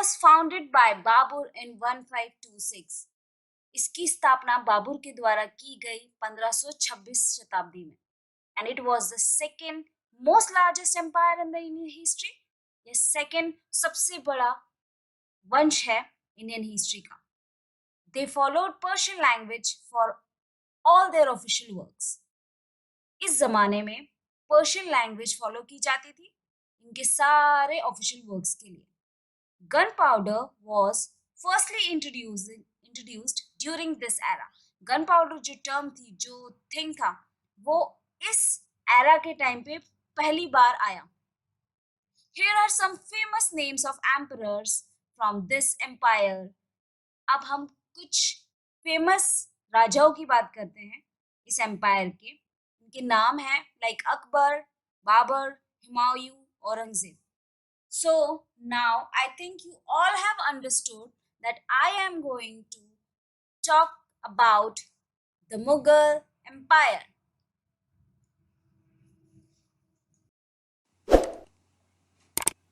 was founded by Babur in 1526. इसकी स्थापना बाबर के द्वारा की गई 1526 शताब्दी में. And it was the second most largest empire in the Indian history. ये second सबसे बड़ा वंश है इंडियन हिस्ट्री का. They followed Persian language for all their official works. इस जमाने में पर्शियन लैंग्वेज फॉलो की जाती थी इनके सारे ऑफिशियल वर्क्स के लिए. Gun powder was firstly introduced during this era. Gun powder जो टर्म थी, जो थिंग था, वो इस एरा के टाइम पे पहली बार आया. Here are some famous names of emperors from this empire. अब हम कुछ फेमस राजाओं की बात करते हैं इस एम्पायर के. इनके नाम हैं like Akbar, Babur, Humayun, Aurangzeb. So now I think you all have understood that I am going to talk about the Mughal Empire.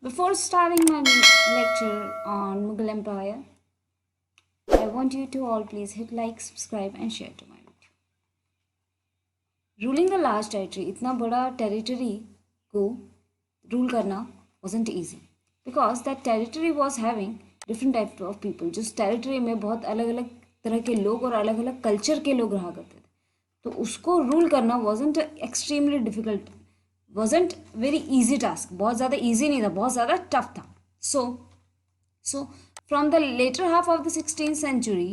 Before starting my lecture on Mughal Empire, I want you to all please hit like, subscribe and share to my video. Ruling a large territory, इतना बड़ा territory को rule करना wasn't easy because that territory was having different type of people. जिस territory में बहुत अलग अलग तरह के लोग और अलग अलग culture के लोग रहा करते थे, तो उसको rule करना wasn't extremely difficult, wasn't very easy task. बहुत ज़्यादा easy नहीं था, बहुत ज़्यादा tough था. So from the later half of the 16th century,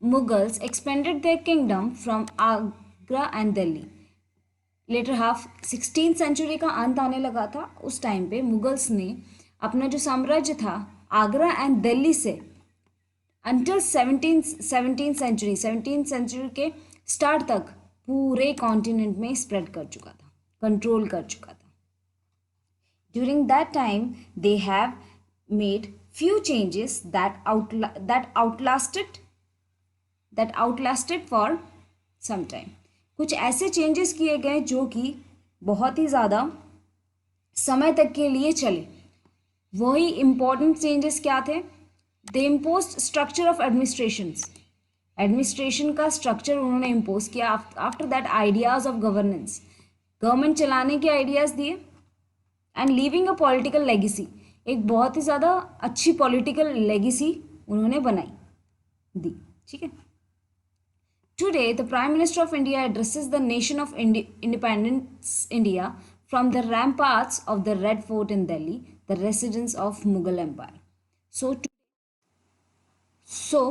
Mughals expanded their kingdom from Agra and Delhi. Later half 16th century का अंत आने लगा था. उस टाइम पे मुगल्स ने अपना जो साम्राज्य था आगरा एंड दिल्ली से अंटिल 17th सेंचुरी के स्टार्ट तक पूरे कॉन्टिनेंट में स्प्रेड कर चुका था, कंट्रोल कर चुका था. During that time they have made few changes that outlasted for some time. कुछ ऐसे चेंजेस किए गए जो कि बहुत ही ज़्यादा समय तक के लिए चले. वही इम्पोर्टेंट चेंजेस क्या थे? दे इम्पोज्ड स्ट्रक्चर ऑफ एडमिनिस्ट्रेशन का स्ट्रक्चर उन्होंने इम्पोज किया. After that ideas of governance, government चलाने के आइडियाज़ दिए. And leaving a political legacy, एक बहुत ही ज़्यादा अच्छी पॉलिटिकल लेगेसी उन्होंने बनाई दी. ठीक है. Today, the Prime Minister of India addresses the nation of independence India from the ramparts of the Red Fort in Delhi, the residence of Mughal Empire. So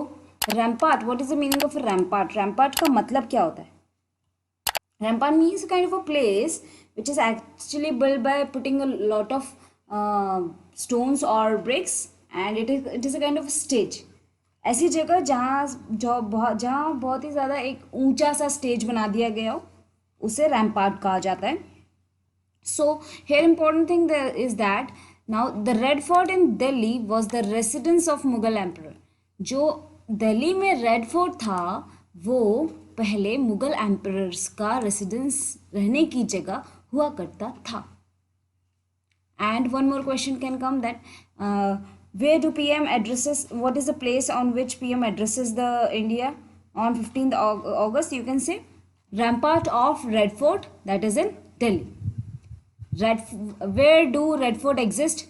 rampart, what is the meaning of a rampart? Rampart का मतलब क्या होता है? Rampart means kind of a place which is actually built by putting a lot of stones or bricks, and it is a kind of a stage. ऐसी जगह जहाँ बहुत ही ज़्यादा एक ऊंचा सा स्टेज बना दिया गया हो, उसे रैम्पार्ट कहा जाता है. So here important thing is that now the red fort in Delhi was the residence of Mughal emperor. जो दिल्ली में रेड फोर्ट था वो पहले मुगल एम्परर्स का रेसिडेंस, रहने की जगह हुआ करता था. And one more question can come that where do PM addresses, what is the place on which PM addresses the India on 15th August? You can say rampart of Red Fort, that is in Delhi. Where do Red Fort exist?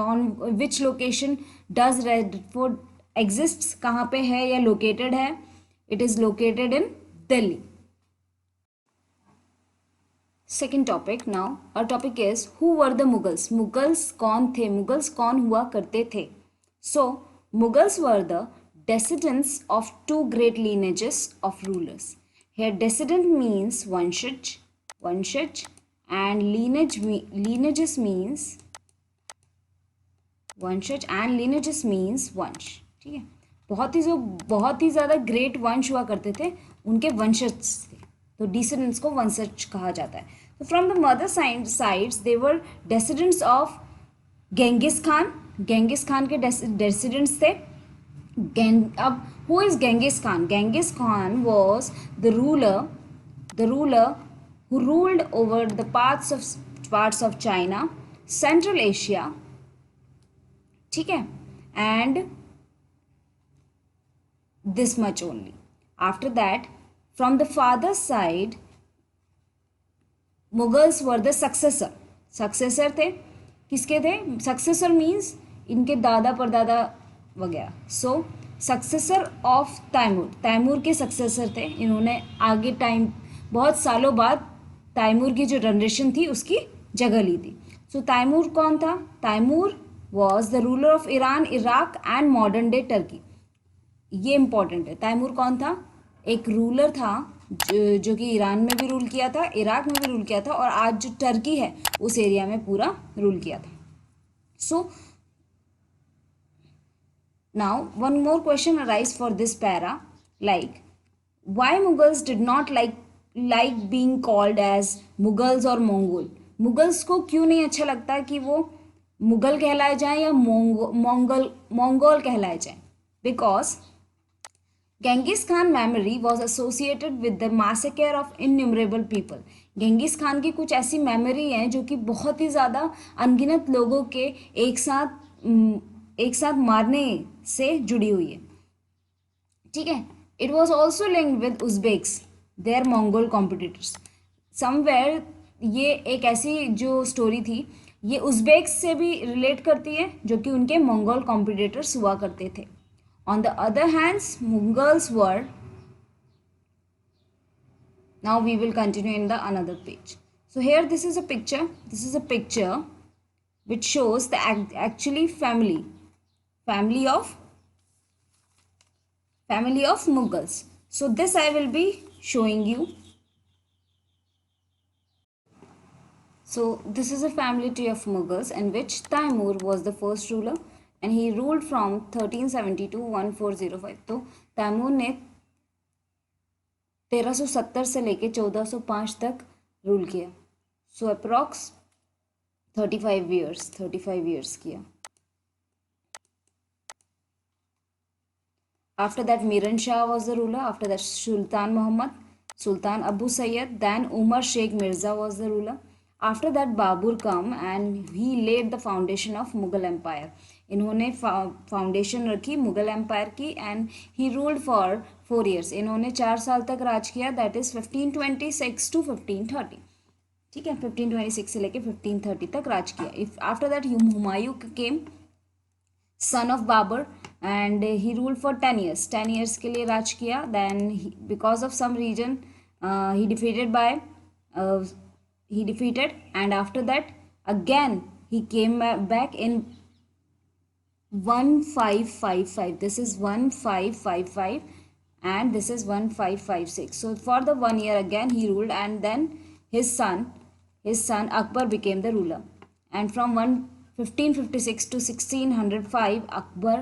On which location does Red Fort exists? कहाँ पे है या located है? It is located in Delhi. Second topic now, our topic is who were the Mughals? Mughals कौन थे? Mughals कौन हुआ करते थे? So Mughals were the descendants of two great lineages of rulers. Here descendant means vanshaj, and lineages means vanshaj and lineages means वंश. ठीक है. बहुत ही ज़्यादा ग्रेट वंश हुआ करते थे, उनके वंशज थे, तो डिसेंडेंट्स को वंशज कहा जाता है. तो from the mother sides they were descendants of Genghis Khan. Genghis Khan के डेसिडेंट्स थे. अब who is Genghis Khan? Genghis Khan was the ruler who ruled over the parts of China, central Asia. ठीक है. and this much only. After that, from the father's side, Mughals were the successor थे. किसके थे? Successor means इनके दादा परदादा वगैरह. सो successor of Taimur के सक्सेसर थे. इन्होंने आगे टाइम बहुत सालों बाद तैमूर की जो जनरेशन थी उसकी जगह ली थी. सो तैमूर कौन था? Timur was the ruler of Iran, Iraq and modern day Turkey. ये इंपॉर्टेंट है. तैमूर कौन था? एक रूलर था जो कि ईरान में भी रूल किया था, इराक में भी रूल किया था, और आज जो टर्की है उस एरिया में पूरा रूल किया था. सो now one more question arise for this para, like why Mughals did not like being called as Mughals और मंगोल. मुगल्स को क्यों नहीं अच्छा लगता कि वो मुगल कहलाए जाएं या मंगोल कहलाए जाएं? Because Genghis Khan memory was associated with the massacre of innumerable people. Genghis Khan की कुछ ऐसी मेमोरी हैं जो कि बहुत ही ज़्यादा अनगिनत लोगों के एक साथ मारने से जुड़ी हुई है. ठीक है. It was also linked with Uzbeks, their Mongol competitors. Somewhere ये एक ऐसी जो स्टोरी थी ये उज्बेक्स से भी रिलेट करती है जो कि उनके मंगोल कॉम्पिटिटर्स हुआ करते थे. On the other hand, Mughals were. Now we will continue in the another page. So here this is a picture. This is a picture which shows the actually family of Mughals. So this I will be showing you. So this is a family tree of Mughals in which Taimur was the first ruler. And he ruled from 1370 to 1405. तो तैमूर ने 1370 से लेके 1405 तक rule किया. सो approx 35 years किया. After that Miran Shah was the ruler. After that Sultan Muhammad, Sultan Abu Sayyid, then Umar Sheikh Mirza was the ruler. After that Babur come and he laid the foundation of Mughal Empire. इन्होंने foundation रखी Mughal empire की and he ruled for 4 years. इन्होंने 4 साल तक राज किया, that is 1526 to 1530. ठीक है, 1526 से लेके 1530 तक राज किया. If after that Humayun came, son of Babur, and he ruled for 10 years. 10 years के लिए राज किया. Then because of some reason he defeated and after that again he came back in 1555. This is 1555 and this is 1556. So for the 1 year again he ruled, and then his son Akbar became the ruler. And from 1556 to 1605 Akbar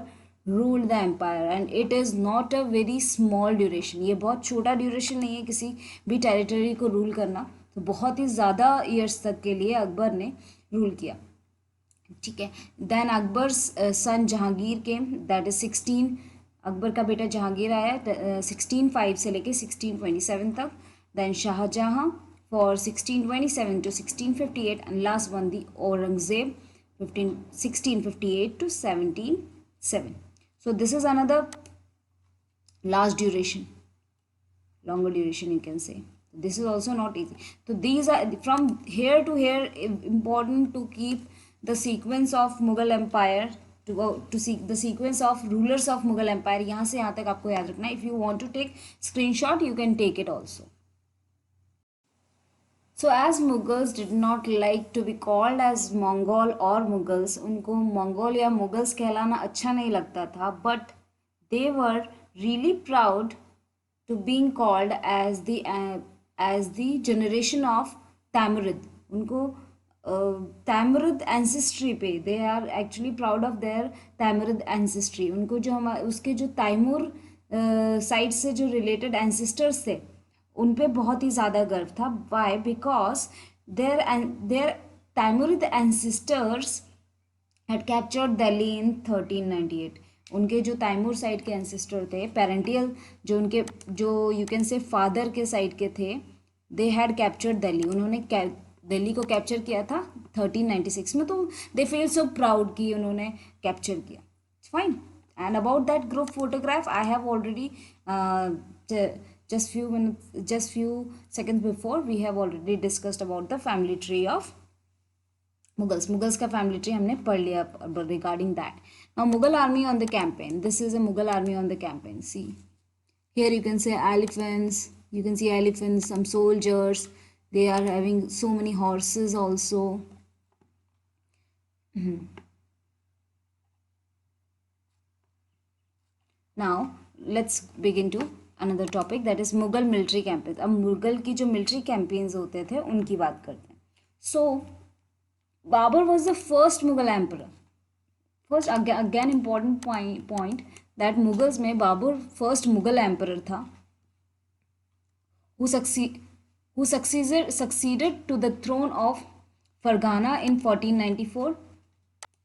ruled the empire, and it is not a very small duration. ये बहुत छोटा duration नहीं है किसी भी territory को rule करना. तो बहुत ही ज़्यादा ईयर्स तक के लिए अकबर ने रूल किया. ठीक है. Then Akbar son Jahangir came, that is 16. Akbar का बेटा जहांगीर आया 1605 से लेके 1627 तक. Then Shahjahan for 1627 to 1658 and last one the Aurangzeb 1658 to 1707. So this is another last duration, longer duration you can say. This is also not easy. So these are from here to here important to keep the sequence of Mughal Empire, to go to see the sequence of rulers of Mughal Empire. यहाँ से यहाँ तक आपको याद रखना है. If you want to take screenshot, you can take it also. So as Mughals did not like to be called as Mongol or Mughals, उनको Mongol या मुगल्स कहलाना अच्छा नहीं लगता था, but they were really proud to being called as the generation of Timurid. उनको Timurid ancestry पे they are actually proud of their Timurid ancestry. उनको जो उसके जो तैमूर साइड से जो रिलेटेड एंसेस्टर्स थे उन पे बहुत ही ज़्यादा गर्व था. Why? Because their Timurid ancestors had captured Delhi in 1398. उनके जो तैमूर साइड के एंसेस्टर थे, पेरेंटियल जो उनके जो यू कैन से फादर के साइड के थे, दे हैड कैप्चर्ड दिल्ली. उन्होंने दिल्ली को कैप्चर किया था 1396 में. तो दे फील सो प्राउड कि उन्होंने कैप्चर किया. fine. And about that group photograph, I have already just few seconds before, we have already discussed about the family tree of Mughals का family tree हमने पढ़ लिया regarding that. Now Mughal army on the campaign. This is a Mughal army on the campaign. See, here you can say elephants. You can see elephants, some soldiers. They are having so many horses also. Now let's begin to another topic, that is Mughal military campaigns. अब मुगल की जो military campaigns होते थे उनकी बात करते हैं. So Babur was the first Mughal emperor. First, again important point that Mughals में Babur first Mughal emperor था who succeeded to the throne of Fargana in 1494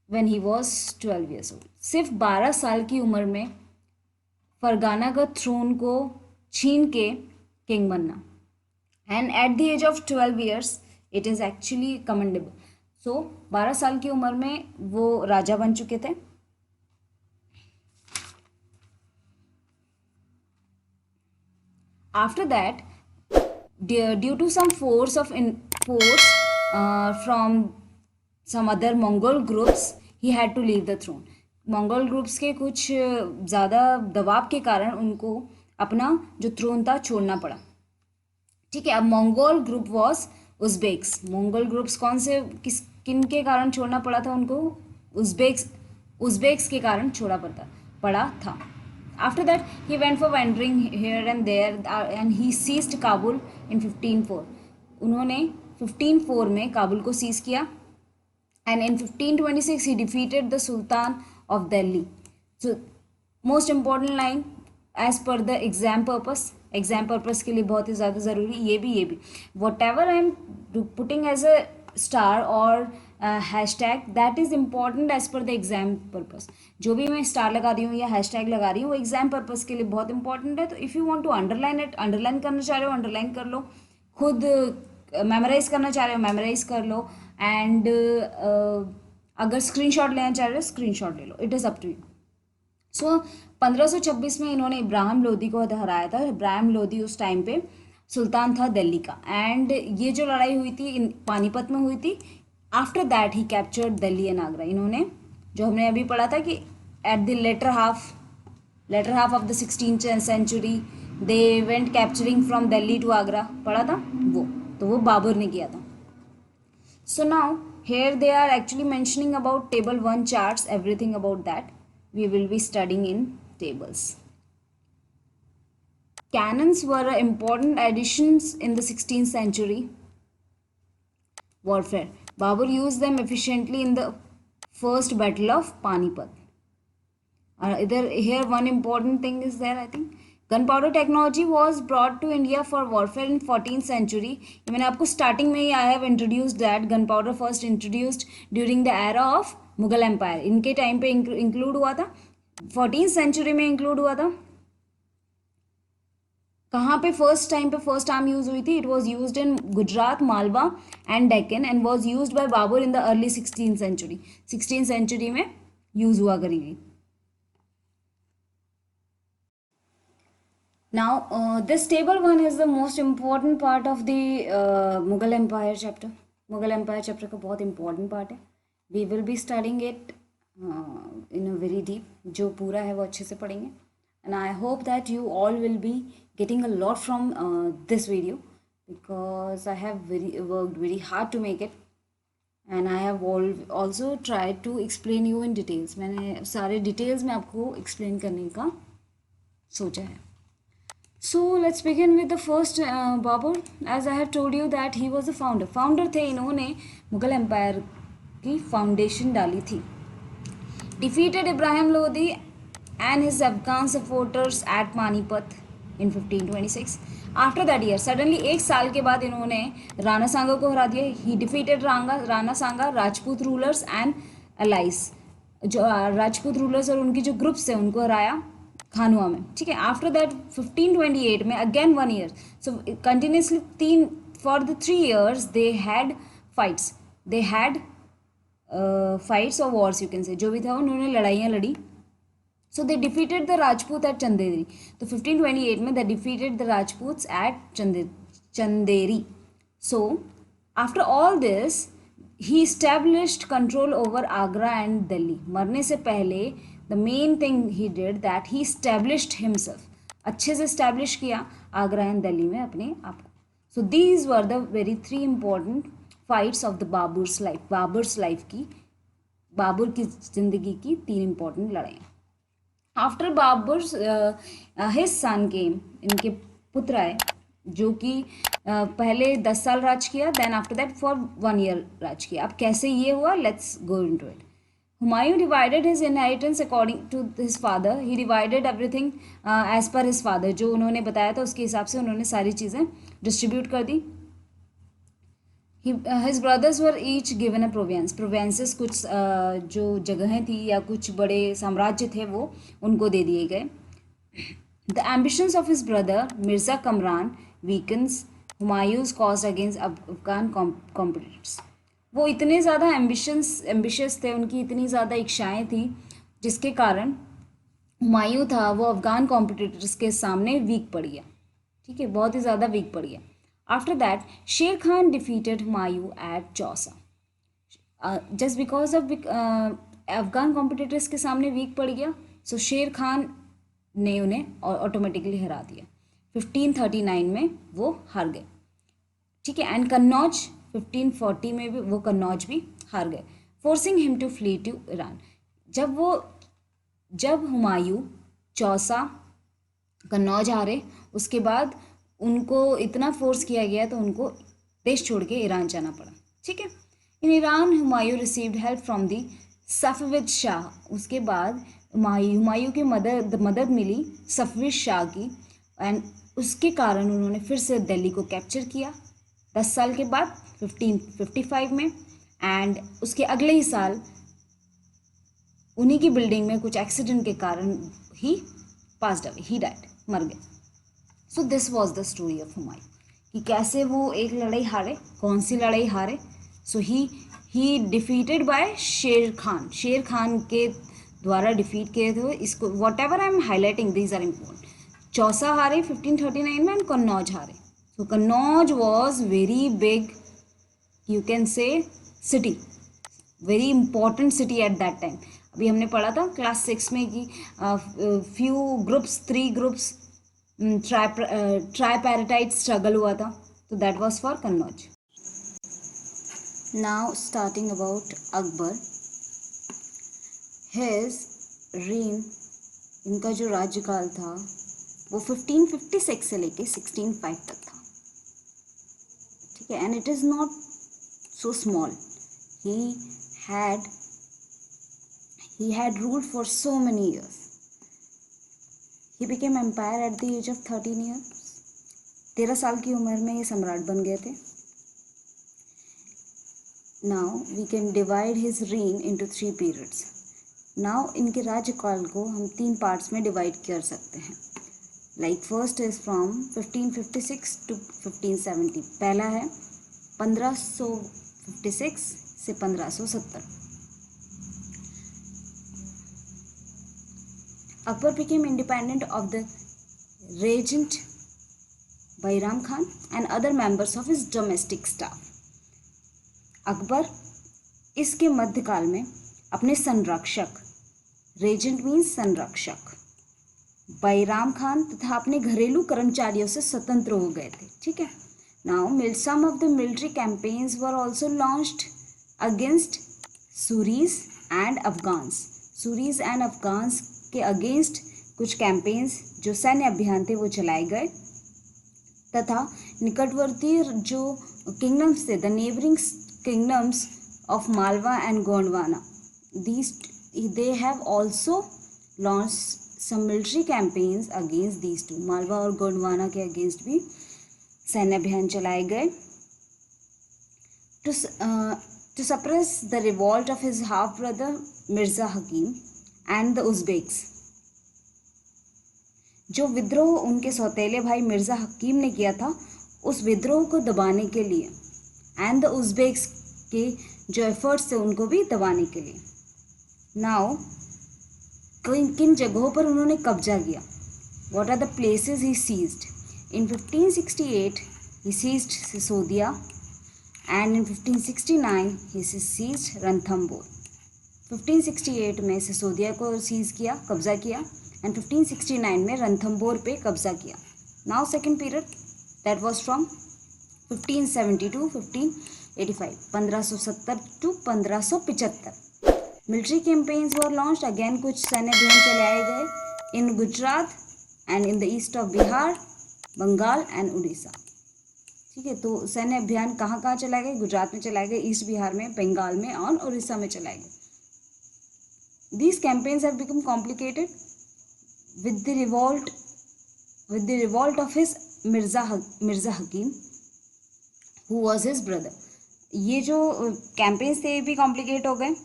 when he was 12 years old. सिर्फ 12 साल की उम्र में फरगाना का throne को छीन के किंग बनना, and at the age of 12 years it is actually commendable. So 12 साल की उम्र में वो राजा बन चुके थे. After that, due to some force from some other Mongol groups, he had to leave the throne. Mongol groups के कुछ ज़्यादा दबाव के कारण उनको अपना जो थ्रोन था छोड़ना पड़ा. ठीक है. अब Mongol group was Uzbeks. Mongol groups कौन से किन के कारण छोड़ना पड़ा था उनको? उज़्बेक्स के कारण पड़ा था. After that he went for wandering here and there and he seized Kabul in 1504. उन्होंने 1504 में काबुल को सीज किया. And in 1526 he defeated the sultan of Delhi. So most important line as per the exam purpose के लिए बहुत ही ज़्यादा ज़रूरी ये भी whatever I am putting as a star or hashtag, that is important as per the exam purpose. जो भी मैं स्टार लगा रही हूँ या हैशटैग लगा रही हूँ वो एग्जाम पर्पस के लिए बहुत इंपॉर्टेंट है. तो if you want to underline it, underline करना चाह रहे हो अंडरलाइन कर लो, खुद मेमोराइज करना चाह रहे हो मेमोराइज कर लो, एंड अगर स्क्रीनशॉट लेना चाह रहे हो स्क्रीनशॉट ले लो. It is up to you. So 1526 में इन्होंने इब्राहिम लोदी को हराया था. इब्राहिम लोदी उस टाइम पे सुल्तान था दिल्ली का. एंड ये जो लड़ाई हुई थी पानीपत में हुई थी. After that he captured Delhi and Agra. इन्होंने जो हमने अभी पढ़ा था कि at the later half of the 16th century they went capturing from Delhi to Agra, पढ़ा था वो बाबर ने किया था. सो नाउ here they are actually mentioning about table 1 charts, everything about that we will be studying in tables. Cannons were important additions in the 16th century warfare. Babur used them efficiently in the first battle of Panipat. Here one important thing is there, I think. Gunpowder technology was brought to India for warfare in 14th century. मैंने आपको starting में ही I have introduced that gunpowder first introduced during the era of Mughal Empire. इनके time पे include हुआ था, 14th century में include हुआ था. कहाँ पे फर्स्ट टाइम यूज हुई थी? It was use in Gujarat, Malwa and Deccan and was use by Babur in the early 16th century. 16th century में यूज हुआ करेगी. Now, this table 1 is the most important part of the Mughal Empire chapter. Mughal Empire chapter का बहुत important part है. We will be studying it in a very deep. जो पूरा है वो अच्छे से पढ़ेंगे. And I hope that you all will be getting a lot from this video because I have worked very hard to make it. And I have also tried to explain you in details. मैंने सारे details में आपको explain करने का सोचा है. So let's begin with the first Babur. As I have told you that he was the founder. Founder थे, इन्होंने मुगल एम्पायर की फाउंडेशन डाली थी. Defeated Ibrahim Lodi and his Afghan supporters at Panipat in 1526. After that year, suddenly एक साल के बाद इन्होंने राणा सांगा को हरा दिया. He defeated Rana Sanga, Rajput rulers and allies. जो राजपूत रूलर्स और उनकी जो ग्रुप्स थे उनको हराया खानुआ में. ठीक है. आफ्टर दैट 1528 में again 1 year. So continuously for the 3 years they had fights और वॉर्स, यू कैन से, जो भी था उन्होंने लड़ाइयाँ लड़ी. So they defeated the Rajput at Chanderi. तो 1528 में they defeated the Rajputs at Chanderi. So after all this he established control over Agra and Delhi. मरने से पहले the main thing he did that he established himself. अच्छे से establish किया Agra and Delhi में अपने आप को. So these were the very three important fights of the Babur's life. Babar's life की, बाबर की ज़िंदगी की 3 important लड़ाइयाँ. आफ्टर बाबर्स हिज सन केम, इनके पुत्र आए जो कि पहले 10 साल राज किया, then after that for 1 year राज किया. अब कैसे ये हुआ, let's go into it. Humayun divided his inheritance according to his father. He divided everything as per his father. जो उन्होंने बताया था उसके हिसाब से उन्होंने सारी चीज़ें डिस्ट्रीब्यूट कर दी. His brothers were each given a province. Provinces कुछ जो जगहें थी या कुछ बड़े साम्राज्य थे वो उनको दे दिए गए. The ambitions of his brother Mirza Kamran weakens Humayun's cause against Afghan competitors. वो इतने ज़्यादा एम्बिशियस थे, उनकी इतनी ज़्यादा इच्छाएँ थी जिसके कारण हुमायूं था वो अफगान कॉम्पिटिटर्स के सामने वीक पड़ गया. ठीक है, बहुत ही ज़्यादा वीक पड़ गया. After that, Sher Khan defeated Humayun at Chausa. Just because of Afghan competitors के सामने वीक पड़ गया, सो शेर खान ने उन्हें ऑटोमेटिकली हरा दिया. 1539 में वो हार गए. ठीक है, एंड कन्नौज 1540 में भी वो कन्नौज भी हार गए, forcing him to flee to Iran. जब हुमायूं चौसा कन्नौज हारे, उसके बाद उनको इतना फोर्स किया गया तो उनको देश छोड़ के ईरान जाना पड़ा. ठीक है, in Iran Humayun received help from the Safavid shah. उसके बाद हुमायूं की मदद मिली सफविद शाह की, एंड उसके कारण उन्होंने फिर से दिल्ली को कैप्चर किया 10 साल के बाद 1555 में. एंड उसके अगले ही साल उन्हीं की बिल्डिंग में कुछ एक्सीडेंट के कारण ही पास्ड अवे, ही डाइड, मर गए. So this was the story of Humayun कि कैसे वो एक लड़ाई हारे. कौन सी लड़ाई हारे? सो ही डिफीटेड बाय शेर खान. शेर खान के द्वारा डिफीट किए थे इसको. Whatever I am highlighting these are important. Chausa हारे 1539 में एंड कन्नौज हारे. So Kannauj was very big, you can say city, very important city at that time. अभी हमने पढ़ा था क्लास 6 में कि few groups, 3 groups tripartite struggle हुआ था, तो that was for Kannauj. Now starting about Akbar. His reign, इनका जो राज्यकाल था वो 1556 से लेके 1605 तक था. ठीक है, and it is not so small. he had ruled for so many years. He became empire at the age of 13 years. 13 साल की उम्र में ये सम्राट बन गए थे. Now we can divide his reign into 3 periods. Now इनके राज्यकाल को हम 3 पार्ट्स में डिवाइड कर सकते हैं. Like first is from 1556 to 1570. पहला है 1556 से 1570. Akbar became independent of the regent Bairam Khan and other members of his domestic staff. Akbar इसके मध्यकाल में अपने संरक्षक, रेजेंट मीन्स संरक्षक, बैराम खान तथा अपने घरेलू कर्मचारियों से स्वतंत्र हो गए थे. ठीक है. Now some of the military campaigns were also launched against Suris and Afghans. Suris and Afghans के अगेंस्ट कुछ कैंपेन्स जो सैन्य अभियान थे वो चलाए गए, तथा निकटवर्ती जो किंगडम्स थे, the neighbouring kingdoms of Malwa and Gondwana, they have also launched some military campaigns against these two. Malwa और गोंडवाना के अगेंस्ट भी सैन्य अभियान चलाए गए. To suppress the revolt of his half brother Mirza Hakim and the Uzbeks. जो विद्रोह उनके सौतेले भाई मिर्ज़ा हकीम ने किया था, उस विद्रोह को दबाने के लिए, एंड द उज़्बेक्स के जो एफर्ट्स थे उनको भी दबाने के लिए. नाउ किन जगहों पर उन्होंने कब्जा किया? What are the places he seized? In 1568 he seized Sisodia and in 1569 he seized Ranthambore. 1568 में सिसोदिया को सीज किया, कब्जा किया एंड 1569 में रणथंभौर पे कब्जा किया. Now second period that was from 1570 to 1585, 1570 to 1575. Military campaigns were launched. Again कुछ सैन्य अभियान चलाए गए in Gujarat and in the east of Bihar, Bengal and Orissa. ठीक है, तो सैन्य अभियान कहाँ कहाँ चलाए गए? गुजरात में चलाए गए, ईस्ट बिहार में, बंगाल में और उड़ीसा में चलाए गए. These campaigns have become complicated with the revolt of his Mirza Hakim, who was his brother. ये जो कैंपेन्स थे ये भी कॉम्प्लिकेट हो गए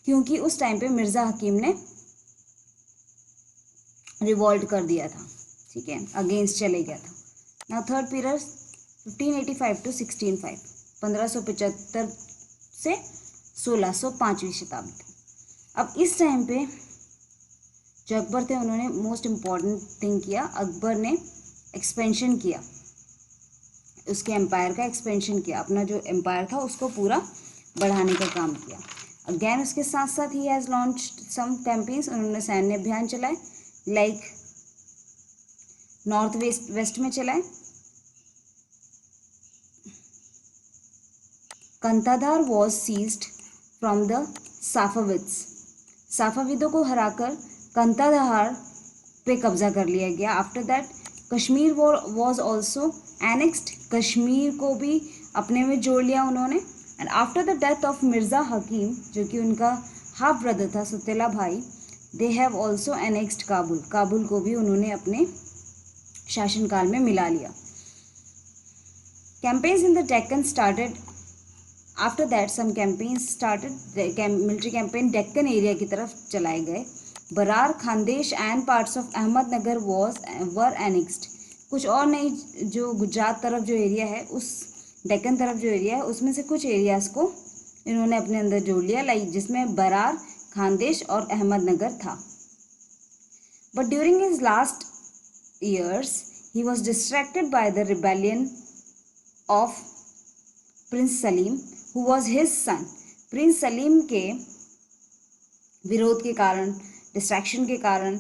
क्योंकि उस टाइम पे मिर्ज़ा हकीम ने रिवॉल्ट कर दिया था. ठीक है, अगेंस्ट चले गया था. नाउ थर्ड पीरियड 1585 टू 1605, 1575 से 1605वीं शताब्दी. अब इस टाइम पे जो अकबर थे उन्होंने मोस्ट इम्पॉर्टेंट थिंग किया. अकबर ने एक्सपेंशन किया, उसके एम्पायर का एक्सपेंशन किया, अपना जो एम्पायर था उसको पूरा बढ़ाने का काम किया. अगेन उसके साथ साथ ही हैज़ लॉन्च्ड सम कैंपेन्स. उन्होंने सैन्य अभियान चलाए, लाइक नॉर्थ वेस्ट में चलाए. Kandahar was seized from the Safavids. साफाविदों को हराकर कंताधार पे कब्जा कर लिया गया. After that Kashmir was also annexed. Kashmir को भी अपने में जोड़ लिया उन्होंने. And after the death of Mirza Hakim, जो कि उनका हाफ ब्रदर था, सौतेला भाई, they have also annexed Kabul. Kabul को भी उन्होंने अपने शासनकाल में मिला लिया. Campaigns in the Deccan started. After that some campaigns started. Military campaign Deccan area की तरफ चलाए गए. Berar, Khandesh and parts of Ahmednagar were annexed. कुछ और नहीं, जो गुजरात तरफ जो एरिया है, उस डेक्कन तरफ जो एरिया है, उसमें से कुछ एरियाज़ को इन्होंने अपने अंदर जोड़ लिया, लाइक जिसमें बरार, खानदेश और अहमदनगर था. But during his last years he was distracted by the rebellion of Prince Salim, who was his son. Prince Salim के विरोध के कारण, डिस्ट्रैक्शन के कारण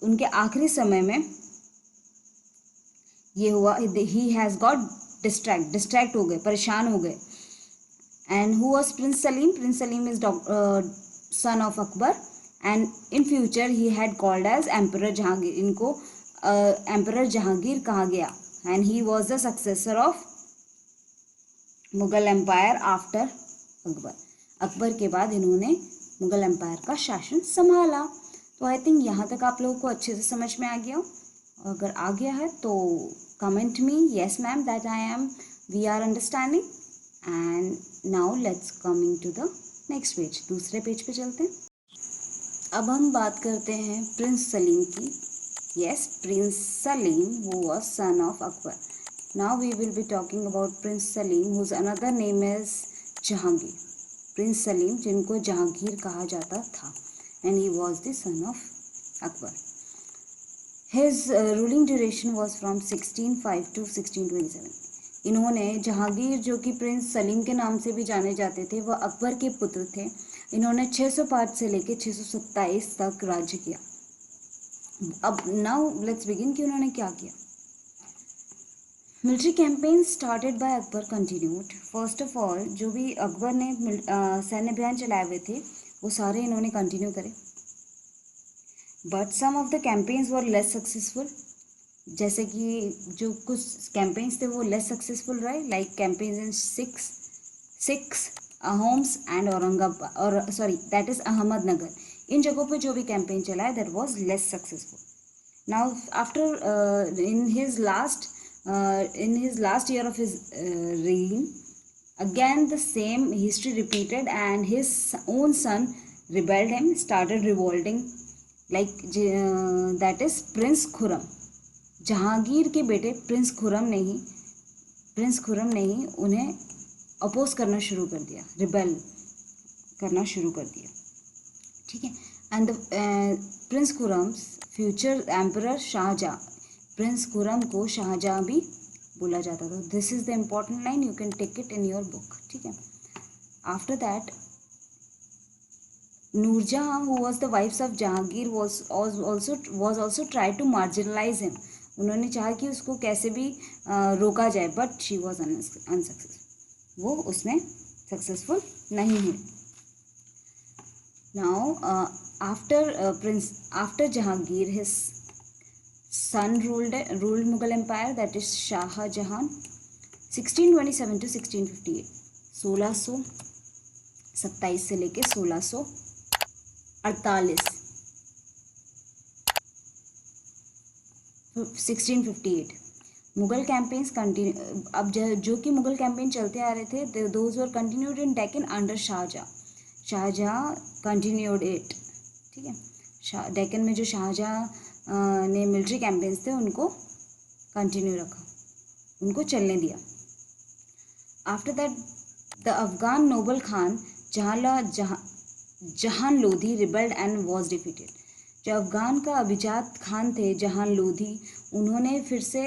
उनके आखिरी समय में ये हुआ, ही हैज़ गॉट डिस्ट्रैक्ट हो गए, परेशान हो गए. And who was prince Salim? Prince Salim is son of Akbar and in future he had called as emperor Jahangir. इनको एम्परर जहांगीर कहा गया. And he was the successor of Mughal empire after Akbar. Akbar के बाद इन्होंने मुगल एम्पायर का शासन संभाला. तो आई थिंक यहाँ तक आप लोगों को अच्छे से समझ में आ गया हो. अगर आ गया है तो comment me yes ma'am that I am we are understanding. And now let's coming to the next page. दूसरे पेज पे चलते हैं. अब हम बात करते हैं प्रिंस सलीम की. Yes, prince Salim who was son of Akbar. Now we will be talking about prince Salim whose another name is Jahangir. Prince Salim जिनको जहांगीर कहा जाता था and he was the son of Akbar. His ruling duration was from 1605 to 1627. इन्होंने जहांगीर, जो कि Prince Salim के नाम से भी जाने जाते थे, वह अकबर के पुत्र थे. इन्होंने 605 से लेकर 627 तक राज्य किया. अब नाउ लेट्स बिगिन कि उन्होंने क्या किया. Military campaign started by Akbar continued. First of all जो भी अकबर ने सैन्य अभियान चलाए हुए थे वो सारे इन्होंने कंटिन्यू करे. But some of the campaigns were less successful. जैसे कि जो कुछ कैंपेन्स थे वो लेस सक्सेसफुल रहे, like campaigns in six Ahoms and Aurangabad, और सॉरी दैट इज़ अहमदनगर. इन जगहों पे जो भी कैंपेन चला है that was less successful. Now after in his last year of his reign, again the same history repeated and his own son rebelled him, started revolting, like that is Prince Khurram. Jahangir के बेटे Prince Khurram ने ही उन्हें oppose करना शुरू कर दिया, rebel करना शुरू कर दिया. ठीक है। And prince Khurram's future emperor Shah Jahan, prince Khurram को शाहजहाँ भी बोला जाता था। This is the important line, you can take it in your book, ठीक है। After that Nur Jahan, who was the wife of Jahangir, was also tried to marginalize him. उन्होंने चाहा कि उसको कैसे भी रोका जाए, बट शी वॉज अनसक्सेसफुल, वो उसमें सक्सेसफुल नहीं हुई। Now after Jahangir, his son ruled Mughal empire, that is Shah Jahan, 1627 to 1658, 1627 से लेके 1648, 1658 मुगल कैंपेन्स कंटिन्यू। अब जो कि मुगल कैंपेन चलते आ रहे थे, those were continued in Deccan under Shahjahan. Shahjahan continued it, ठीक है। डेक्कन में जो शाहजहाँ ने मिलिट्री कैंपेन्स थे उनको कंटिन्यू रखा, उनको चलने दिया। After that the Afghan noble Khan Jahan Lodi rebelled and was defeated. जो अफगान का अभिजात खान थे जहान लोधी, उन्होंने फिर से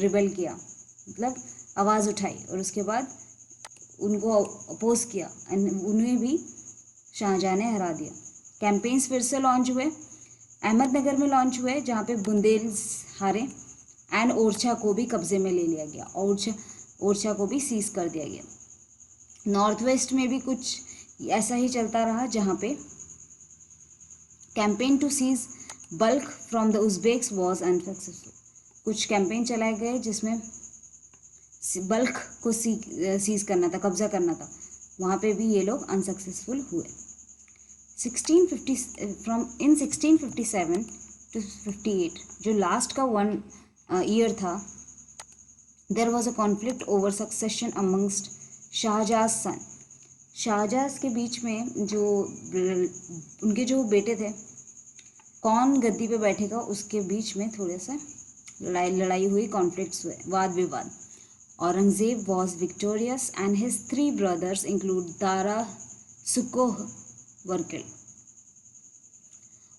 रिबेल किया, मतलब आवाज़ उठाई, और उसके बाद उनको अपोज किया एंड उन्हें भी शाहजहाँ ने हरा दिया। कैंपेन्स फिर से लॉन्च हुए, अहमदनगर में लॉन्च हुए जहाँ पे बुंदेल्स हारे, एंड ओरछा को भी कब्जे में ले लिया गया, ओरछा को भी सीज कर दिया गया। नॉर्थ वेस्ट में भी कुछ ऐसा ही चलता रहा, जहाँ पे campaign to seize Balkh from the Uzbeks was unsuccessful. कुछ कैंपेन चलाए गए जिसमें बल्क को सीज करना था, कब्जा करना था, वहाँ पे भी ये लोग अनसक्सेसफुल हुए। 1657 to 58, जो लास्ट का 1 ईयर था, there was a conflict over succession amongst Shah Jahan son. Shah Jahan के बीच में जो उनके जो बेटे थे, कौन गद्दी पे बैठेगा, उसके बीच में थोड़े से लड़ाई हुई, कॉन्फ्लिक्ट्स हुए, वाद विवाद। Aurangzeb was victorious and his 3 brothers include Dara Shukoh were killed.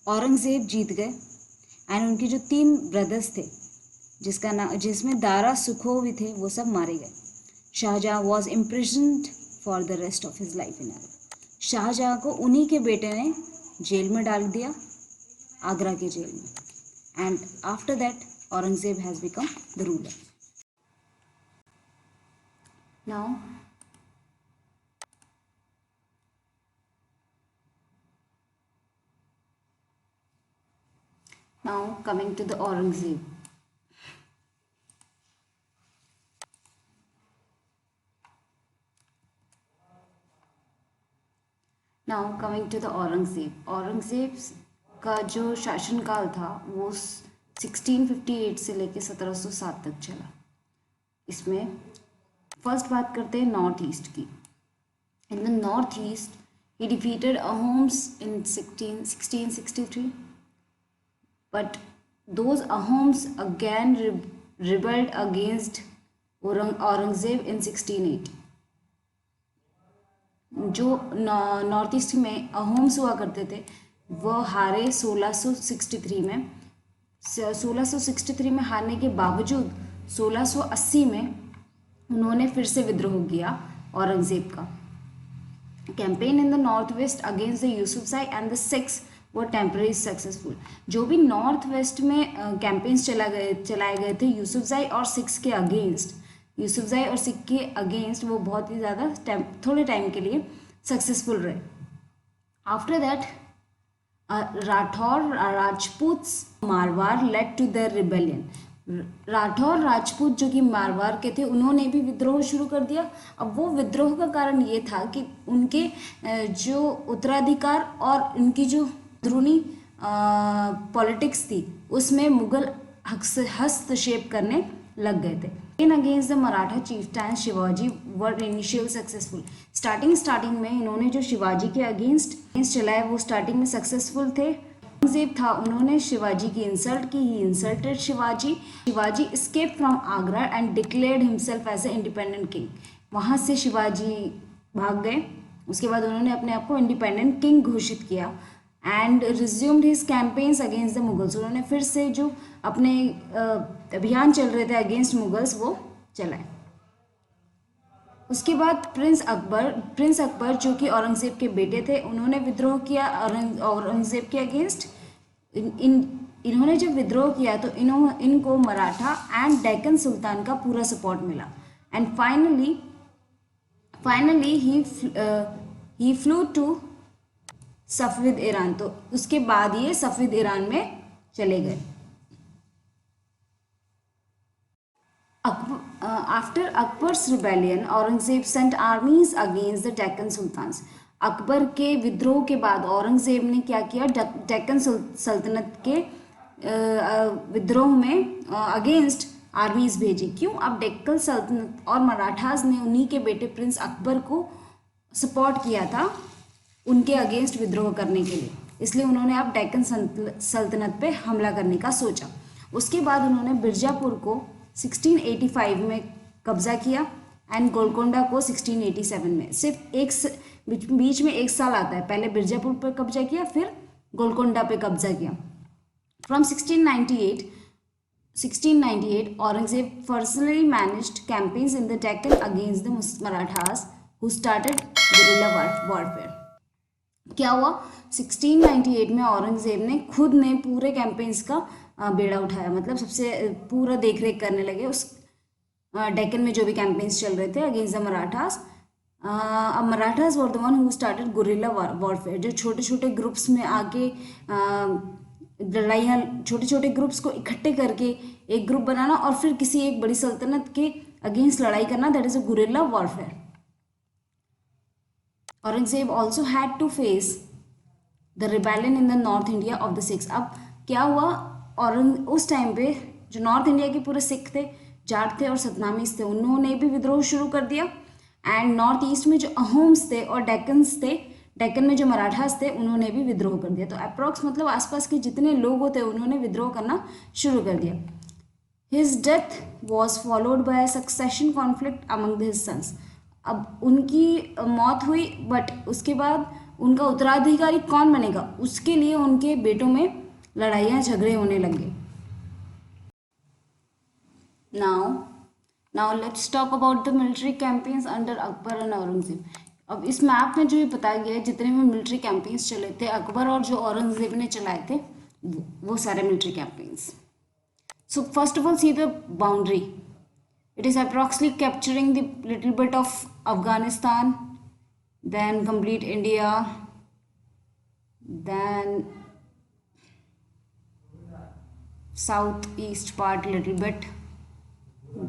Aurangzeb जीत गए एंड उनके जो 3 ब्रदर्स थे, जिसमें दारा सुखो भी थे, वो सब मारे गए। Shahjahan was imprisoned for the rest of his life in Agra. Shahjahan को उन्हीं के बेटे ने जेल में डाल दिया, आगरा के जेल में। And after that Aurangzeb has become the ruler. Now coming to the Aurangzeb. Aurangzeb का जो शासनकाल था वो 1658 से लेके 1707 तक चला। इसमें फर्स्ट बात करते हैं नॉर्थ ईस्ट की। इन the north east he defeated Ahoms in 1663, but those Ahoms again rebelled against Aurangzeb in 1680. जो नॉर्थ ईस्ट में अहोम्स हुआ करते थे वो हारे 1663 में। 1663 में हारने के बावजूद 1680 में उन्होंने फिर से विद्रोह किया औरंगजेब का। Campaign in the north west against the Yousafzai and the Sikhs वो टेम्पररी सक्सेसफुल। जो भी नॉर्थ वेस्ट में कैंपेन्स चलाए गए थे यूसुफजाई और सिख्स के अगेंस्ट, यूसुफजाई और सिख के अगेंस्ट, वो बहुत ही ज़्यादा थोड़े टाइम के लिए सक्सेसफुल रहे। After that Rathore Rajputs Marwar led to the rebellion. Rathore Rajput जो कि मारवाड़ के थे, उन्होंने भी विद्रोह शुरू कर दिया। अब वो विद्रोह का कारण ये था कि उनके जो उत्तराधिकार और उनकी जो अंदरूनी पॉलिटिक्स थी उसमें मुगल हस्तक्षेप करने लग गए थे। In against the Maratha chieftain Shivaji were initial successful. Starting में इन्होंने जो शिवाजी के अगेंस्ट चलाए वो स्टार्टिंग में सक्सेसफुल थे। औरंगजेब था, उन्होंने शिवाजी की इंसल्ट की, he insulted Shivaji. Shivaji escape from Agra and declared himself as a independent king. वहाँ से शिवाजी भाग गए, उसके बाद उन्होंने अपने आप को इंडिपेंडेंट किंग घोषित किया। And resumed his campaigns against the Mughals. उन्होंने फिर से जो अपने अभियान चल रहे थे अगेंस्ट मुगल्स वो चलाए। उसके बाद प्रिंस अकबर जो कि औरंगज़ेब के बेटे थे, उन्होंने विद्रोह किया औरंगज़ेब के अगेंस्ट। इन्होंने जब विद्रोह किया तो इनको मराठा एंड डेक्कन सुल्तान का पूरा सपोर्ट मिला। And finally he flew to Safavid Iran. तो उसके बाद ये सफविद ईरान में चले गए। After Akbar's rebellion, Aurangzeb sent armies against the Deccan Sultans. Akbar के विद्रोह के बाद औरंगज़ेब ने क्या किया, डेक्कन सल्तनत के विद्रोह में अगेंस्ट आर्मीज भेजी। क्यों? अब डेक्कन सल्तनत और मराठास ने उन्हीं के बेटे प्रिंस अकबर को सपोर्ट किया था उनके अगेंस्ट विद्रोह करने के लिए, इसलिए उन्होंने अब डेक्कन सल्तनत पे हमला करने का सोचा। उसके बाद उन्होंने बिरजापुर को 1685 में कब्जा किया एंड गोलकोंडा को 1687 में। सिर्फ बीच में एक साल आता है, पहले बिरजापुर पर कब्जा किया फिर गोलकोंडा पे कब्जा किया। From 1698 Aurangzeb personally managed campaigns in the Deccan against the Marathas who started guerrilla warfare. क्या हुआ? 1698 में औरंगजेब ने खुद ने पूरे कैंपेन्स का बेड़ा उठाया, मतलब सबसे पूरा देख रेख करने लगे उस डेक्कन में जो भी कैंपेन्स चल रहे थे अगेंस्ट द मराठास। अब Marathas were the one who started guerrilla warfare, जो छोटे छोटे ग्रुप्स में आके लड़ाइयाँ, छोटे छोटे ग्रुप्स को इकट्ठे करके एक ग्रुप बनाना और फिर किसी एक बड़ी सल्तनत के अगेंस्ट लड़ाई करना, that is a guerrilla warfare. Aurangzeb also had to face the rebellion in the north India of the Sikhs. अब क्या हुआ, उस टाइम पे जो नॉर्थ इंडिया के पूरे सिख थे, जाट थे और सतनामीज थे, उन्होंने भी विद्रोह शुरू कर दिया। एंड नॉर्थ ईस्ट में जो अहोम्स थे और डेक्कन्स थे, डेक्कन में जो मराठास थे, उन्होंने भी विद्रोह कर दिया। तो अप्रॉक्स मतलब आसपास के जितने लोग होते उन्होंने विद्रोह करना शुरू कर दिया। His death was followed by succession conflict among his sons. अब उनकी मौत हुई, बट उसके बाद उनका उत्तराधिकारी कौन बनेगा, उसके लिए उनके बेटों में लड़ाइयाँ झगड़े होने लगे। Now let's talk about the military campaigns under Akbar and Aurangzeb. अब इस मैप में जो ये बताया गया है जितने भी मिलिट्री कैंपेन्स चले थे अकबर और जो औरंगजेब ने चलाए थे वो सारे military campaigns. So first of all see the boundary, it is approximately capturing the little bit of Afghanistan, then complete India, then southeast part little bit,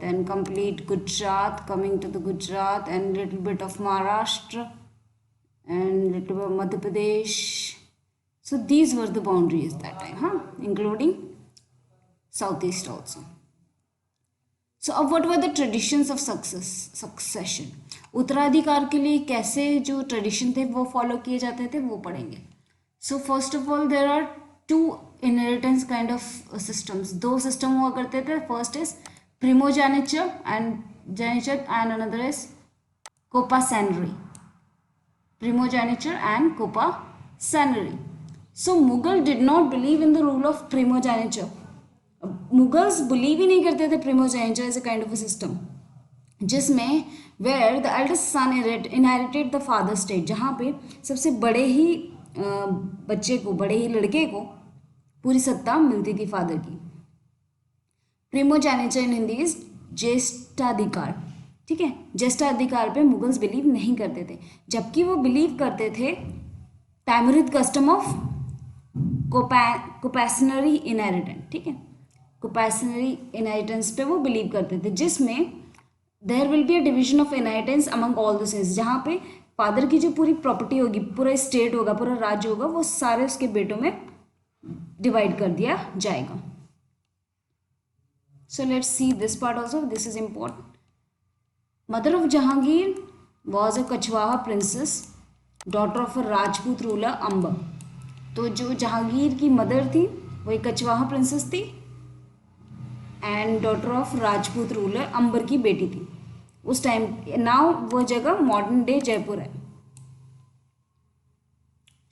then complete Gujarat, coming to the Gujarat and little bit of Maharashtra and little bit of Madhya Pradesh. So these were the boundaries that time, including southeast also. सो अब what were the traditions of succession, उत्तराधिकार के लिए कैसे जो tradition थे वो follow किए जाते थे वो पढ़ेंगे। So first of all there are two inheritance kind of systems, दो सिस्टम हुआ करते थे। First is primogeniture and another is coparcenary, primogeniture and coparcenary. So Mughal did not believe in the rule of primogeniture. Mughals believe ही नहीं करते थे primogeniture as a kind of a system, जिसमें where the eldest son inherited the father state, जहाँ पे सबसे बड़े ही बच्चे को, बड़े ही लड़के को पूरी सत्ता मिलती थी फादर की। प्रिमोजेनिचर इन हिंदी इज ज्येष्ठाधिकार, ठीक है। ज्येष्ठाधिकार पे मुगल्स बिलीव नहीं करते थे, जबकि वो बिलीव करते थे तैमुरिद कस्टम ऑफ कोपैसनरी इनहेरिटेंस, ठीक है। कोपैसनरी इनहेरिटेंस पे वो बिलीव करते थे, जिसमें there will be a division of inheritance among all the sons, जहाँ पे फादर की जो पूरी प्रॉपर्टी होगी, पूरा स्टेट होगा, पूरा राज्य होगा, वो सारे उसके बेटों में डिवाइड कर दिया जाएगा। So let's see this part also, this is important. Mother of Jahangir was a Kachhwaha princess, daughter of a Rajput ruler Amber. तो जो जहांगीर की मदर थी वो एक कछवाहा प्रिंसेस थी and daughter of Rajput ruler Amber की बेटी थी उस टाइम। नाउ वो जगह मॉडर्न डे जयपुर है।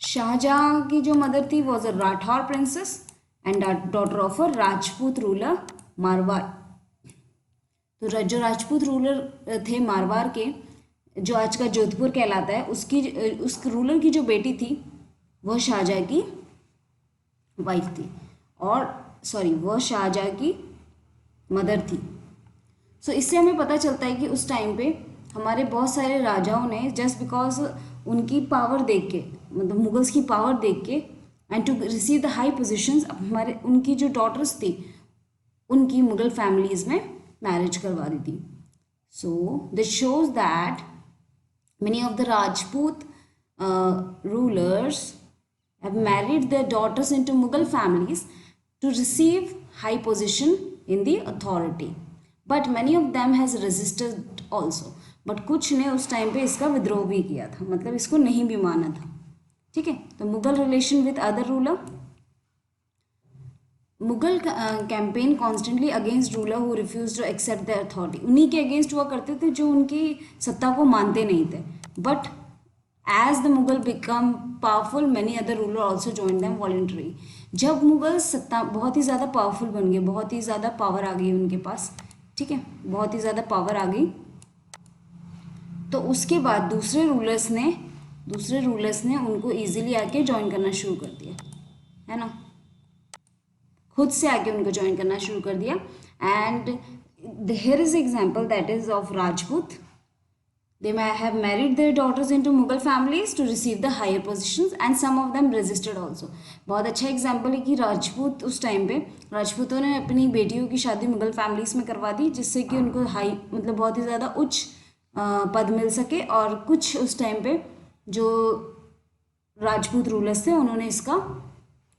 शाहजहां की जो मदर थी was a Rathore princess and daughter of a Rajput ruler Marwar. तो जो राजपूत रूलर थे मारवाड़ के, जो आज का जोधपुर कहलाता है, उस रूलर की जो बेटी थी वह शाहजहां की वाइफ थी, और सॉरी वह शाहजहां की मदर थी। सो इससे हमें पता चलता है कि उस टाइम पे हमारे बहुत सारे राजाओं ने जस्ट बिकॉज उनकी पावर देख के, मतलब मुगल्स की पावर देख के, and to receive the high positions, हमारे उनकी जो डॉटर्स थी उनकी मुगल फैमिलीज में मैरिज करवा दी थी। So this shows that many of the Rajput rulers have married their daughters into Mughal families to receive high position in the authority. But many of them has resisted also. But कुछ ने उस time पे इसका विद्रोह भी किया था, मतलब इसको नहीं भी माना था। ठीक है, तो Mughal relation with other ruler, Mughal campaign constantly against ruler who refuse to accept the authority. उन्हीं के अगेंस्ट हुआ करते थे जो उनकी सत्ता को मानते नहीं थे। But as the Mughal become powerful, many other ruler also join them voluntary. जब मुगल सत्ता बहुत ही ज़्यादा पावरफुल बन गए, बहुत ही ज़्यादा पावर आ गई उनके पास, ठीक है, बहुत ही ज़्यादा पावर आ गई, तो उसके बाद दूसरे रूलर्स ने उनको ईजिली आके ज्वाइन करना शुरू कर दिया, है ना, खुद से आके उनको ज्वाइन करना शुरू कर दिया। And here is example that is of Rajput. They may have married their daughters into Mughal families to receive the higher positions and some of them resisted also। बहुत अच्छा एग्जाम्पल है कि राजपूत उस टाइम पे राजपूतों ने अपनी बेटियों की शादी मुगल फैमिलीज में करवा दी, जिससे कि उनको हाई, मतलब बहुत ही ज़्यादा उच्च पद मिल सके। और कुछ उस टाइम पे जो राजपूत रूलर्स थे उन्होंने इसका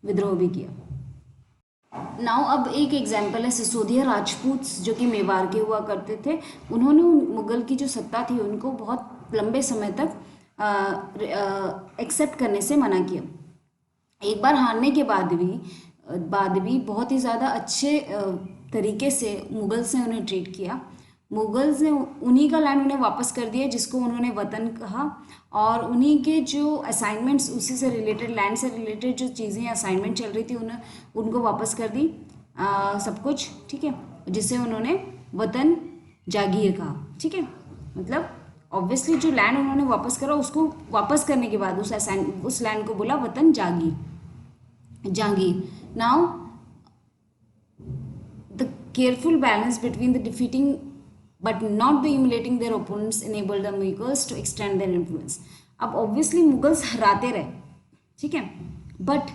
विद्रोह भी किया। नाउ अब एक एग्जाम्पल है सिसोदिया राजपूत, जो कि मेवाड़ के हुआ करते थे। उन्होंने मुगल की जो सत्ता थी उनको बहुत लंबे समय तक एक्सेप्ट करने से मना किया। एक बार हारने के बाद भी बहुत ही ज़्यादा अच्छे तरीके से मुगल्स ने उन्हें ट्रीट किया। मुगल्स ने उन्हीं का लैंड उन्हें वापस कर दिया जिसको उन्होंने वतन कहा, और उन्हीं के जो असाइनमेंट्स, उसी से रिलेटेड, लैंड से रिलेटेड जो चीज़ें असाइनमेंट चल रही थी उनको वापस कर दी सब कुछ, ठीक है, जिसे उन्होंने वतन जागीर कहा। ठीक है, मतलब ऑब्वियसली जो लैंड उन्होंने वापस करा, उसको वापस करने के बाद उस लैंड को बोला वतन Jahangir. Now the careful balance between the defeating but not the humiliating their opponents enabled the Mughals to extend their influence। अब ऑब्वियसली मुगल्स हराते रहे, ठीक है, बट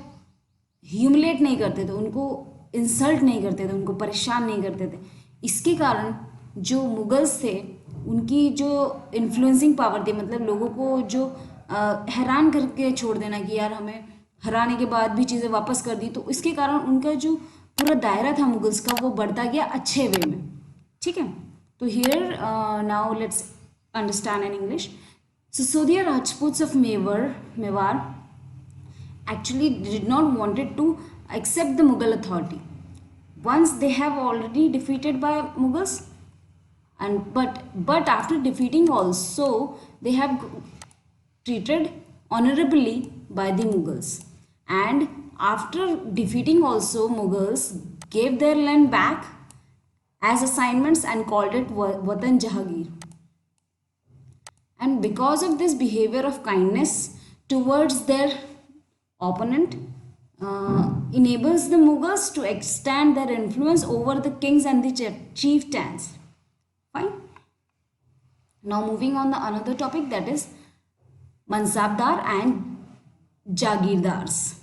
ह्यूमिलेट नहीं करते थे, उनको इंसल्ट नहीं करते थे, उनको परेशान नहीं करते थे। इसके कारण जो मुगल्स थे उनकी जो इन्फ्लुएंसिंग पावर थी, मतलब लोगों को जो हैरान करके छोड़ देना कि यार हमें हराने के बाद भी चीज़ें वापस कर दी, तो इसके कारण उनका जो पूरा दायरा था मुगल्स का वो बढ़ता गया अच्छे वे में। ठीक है, तो here now let's understand in English। Sisodia Rajputs of Mewar actually did not wanted to accept the Mughal authority once they have already defeated by Mughals, and but after defeating also they have treated honorably by the Mughals, and after defeating also Mughals gave their land back as assignments and called it Watan Jahangir। And because of this behavior of kindness towards their opponent enables the Mughals to extend their influence over the kings and the chieftains। Fine. Now moving on the another topic, that is Mansabdar and Jagirdars।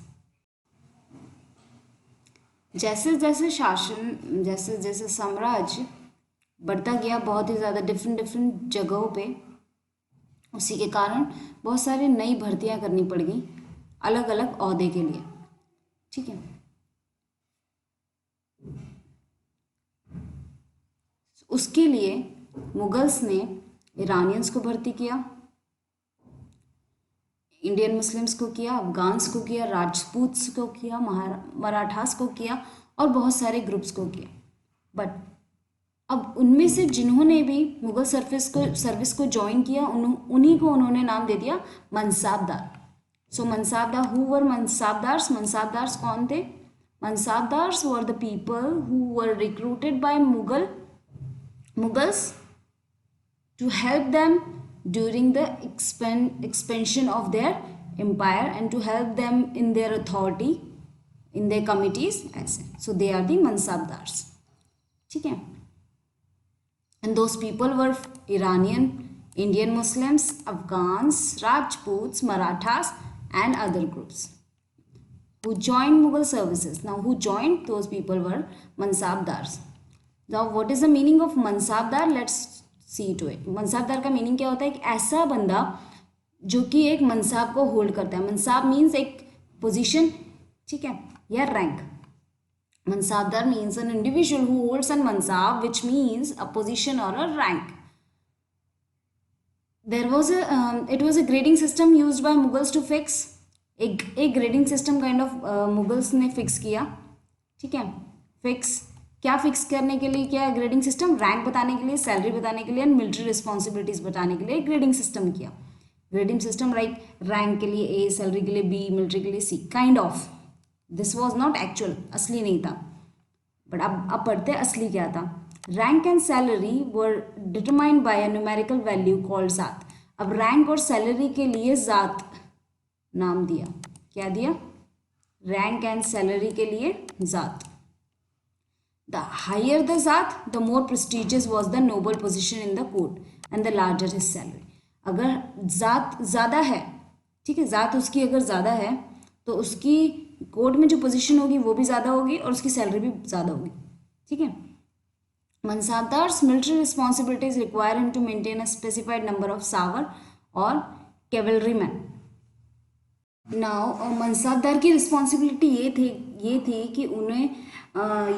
जैसे जैसे शासन, जैसे जैसे साम्राज्य बढ़ता गया बहुत ही ज़्यादा डिफरेंट जगहों पे, उसी के कारण बहुत सारी नई भर्तियां करनी पड़ गई अलग अलग ओहदे के लिए। ठीक है, उसके लिए मुगल्स ने ईरानियंस को भर्ती किया, इंडियन मुस्लिम्स को किया, अफगान्स को किया, राजपूत्स को किया, मराठास को किया और बहुत सारे ग्रुप्स को किया। बट अब उनमें से जिन्होंने भी मुगल सर्विस को ज्वाइन किया उन्हीं को उन्होंने नाम दे दिया मनसाबदार। सो मनसाबदार, हु वर मनसाबदार्स? मनसाबदार्स कौन थे? Mansabdars were the people who were recruited by Mughals to help them during the expansion of their empire and to help them in their authority, in their committees, ऐसे. So they are the mansabdars. ठीक है. And those people were Iranian, Indian Muslims, Afghans, Rajputs, Marathas and other groups who joined Mughal services. Now who joined? Those people were mansabdars. Now what is the meaning of mansabdar? Let's see to it. Mansabdar का meaning क्या होता है? कि ऐसा बंदा जो कि एक मनसाब को होल्ड करता है. मनसाब मीन्स एक पोजीशन, ठीक है, या rank. Mansabdar means an individual who holds an mansab which means a position और a rank. It was a grading system used by Mughals to fix. एक grading system kind of Mughals ने फिक्स किया. ठीक है, फिक्स क्या फिक्स करने के लिए? क्या ग्रेडिंग सिस्टम? रैंक बताने के लिए, सैलरी बताने के लिए एंड मिलिट्री रिस्पॉन्सिबिलिटीज बताने के लिए ग्रेडिंग सिस्टम किया. ग्रेडिंग सिस्टम लाइक रैंक के लिए ए, सैलरी के लिए बी, मिलिट्री के लिए C, kind of. This was not actual, असली नहीं था. बट अब पढ़ते असली क्या था. Rank and salary were determined by a numerical value called zat. अब रैंक और सैलरी के लिए जात नाम दिया. क्या दिया? रैंक एंड सैलरी के लिए जात. The higher the zat, the more prestigious was the noble position in the court and the larger his salary. अगर जात ज़्यादा है, ठीक है, जात उसकी अगर ज़्यादा है तो उसकी कोर्ट में जो पोजीशन होगी वो भी ज़्यादा होगी और उसकी सैलरी भी ज़्यादा होगी. ठीक है. Mansabdars military responsibilities require him to maintain a specified number of sawar और कैवलरी मैन. नाउ मनसाबदार की रिस्पॉन्सिबिलिटी ये थी कि उन्हें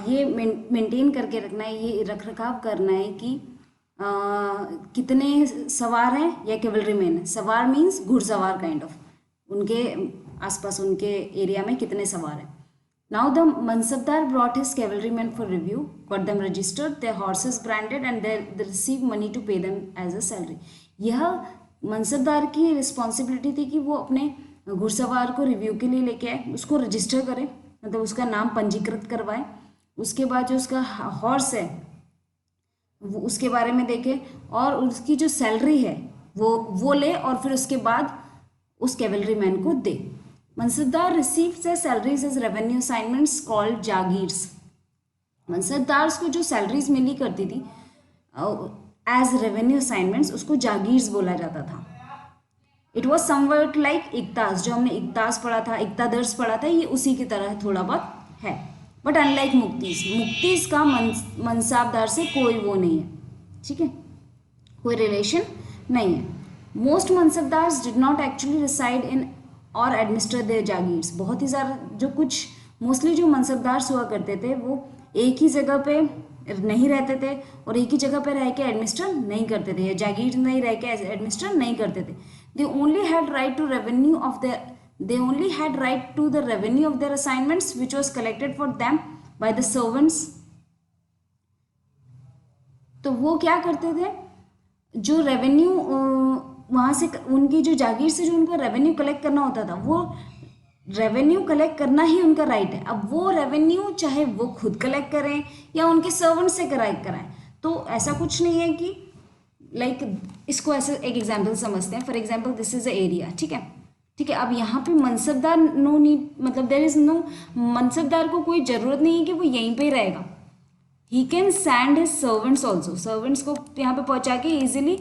ये मेंटेन करके रखना है, ये रख रखाव करना है कि कितने सवार हैं या कैवलरी मैन है. सवार मीन्स घुड़सवार काइंड ऑफ. उनके आसपास उनके एरिया में कितने सवार हैं. Now the mansabdar brought his cavalry man for review, got them registered, their horses branded and they receive money to pay them as a salary. यह मनसबदार की रिस्पॉन्सिबिलिटी थी कि वो अपने घुड़सवार को रिव्यू के लिए लेके आए, उसको रजिस्टर करें, मतलब उसका नाम पंजीकृत करवाए. उसके बाद जो उसका हॉर्स है वो उसके बारे में देखे और उसकी जो सैलरी है वो ले और फिर उसके बाद उस कैवलरी मैन को दे. Mansabdar receives the salaries as revenue assignments called jagirs. Mansabdars को जो सैलरीज मिली करती थी एज रेवेन्यू असाइनमेंट्स, उसको जागीर्स बोला जाता था. It was somewhat like iqtas. जो हमने इक्तास पढ़ा था, इक्तादर्स पढ़ा था, ये उसी की तरह थोड़ा बहुत है. बट अनलाइक मुक्तिस, मुक्तिस का मनसाबदार से कोई वो नहीं है. ठीक है, कोई रिलेशन नहीं है. Most mansabdars did not actually reside in और एडमिनिस्टर देयर जागीर्स. बहुत ही ज़्यादा जो कुछ मोस्टली जो मनसबदार्स हुआ करते थे वो एक ही जगह पे नहीं रहते थे और एक ही जगह पे रह के एडमिनिस्टर नहीं करते थे, या जागीर नहीं रह के एडमिनिस्टर नहीं करते थे. They only had right to the revenue of their assignments which was collected for them by the servants. तो वो क्या करते थे? जो रेवेन्यू वहाँ से उनकी जो जागीर से जो उनको रेवेन्यू कलेक्ट करना होता था, वो रेवेन्यू कलेक्ट करना ही उनका राइट है. अब वो रेवेन्यू चाहे वो खुद कलेक्ट करें या उनके सर्वेंट से कराएं, तो ऐसा कुछ नहीं है कि लाइक इसको ऐसे एक एग्जाम्पल समझते हैं. For example this is a area. ठीक है, ठीक है. अब यहाँ पे मनसबदार नो नीड, मतलब देयर इज नो, मनसबदार को कोई ज़रूरत नहीं है कि वो यहीं पे ही रहेगा. He can send his servants also. Servants को यहाँ पे पहुँचा के ईजिली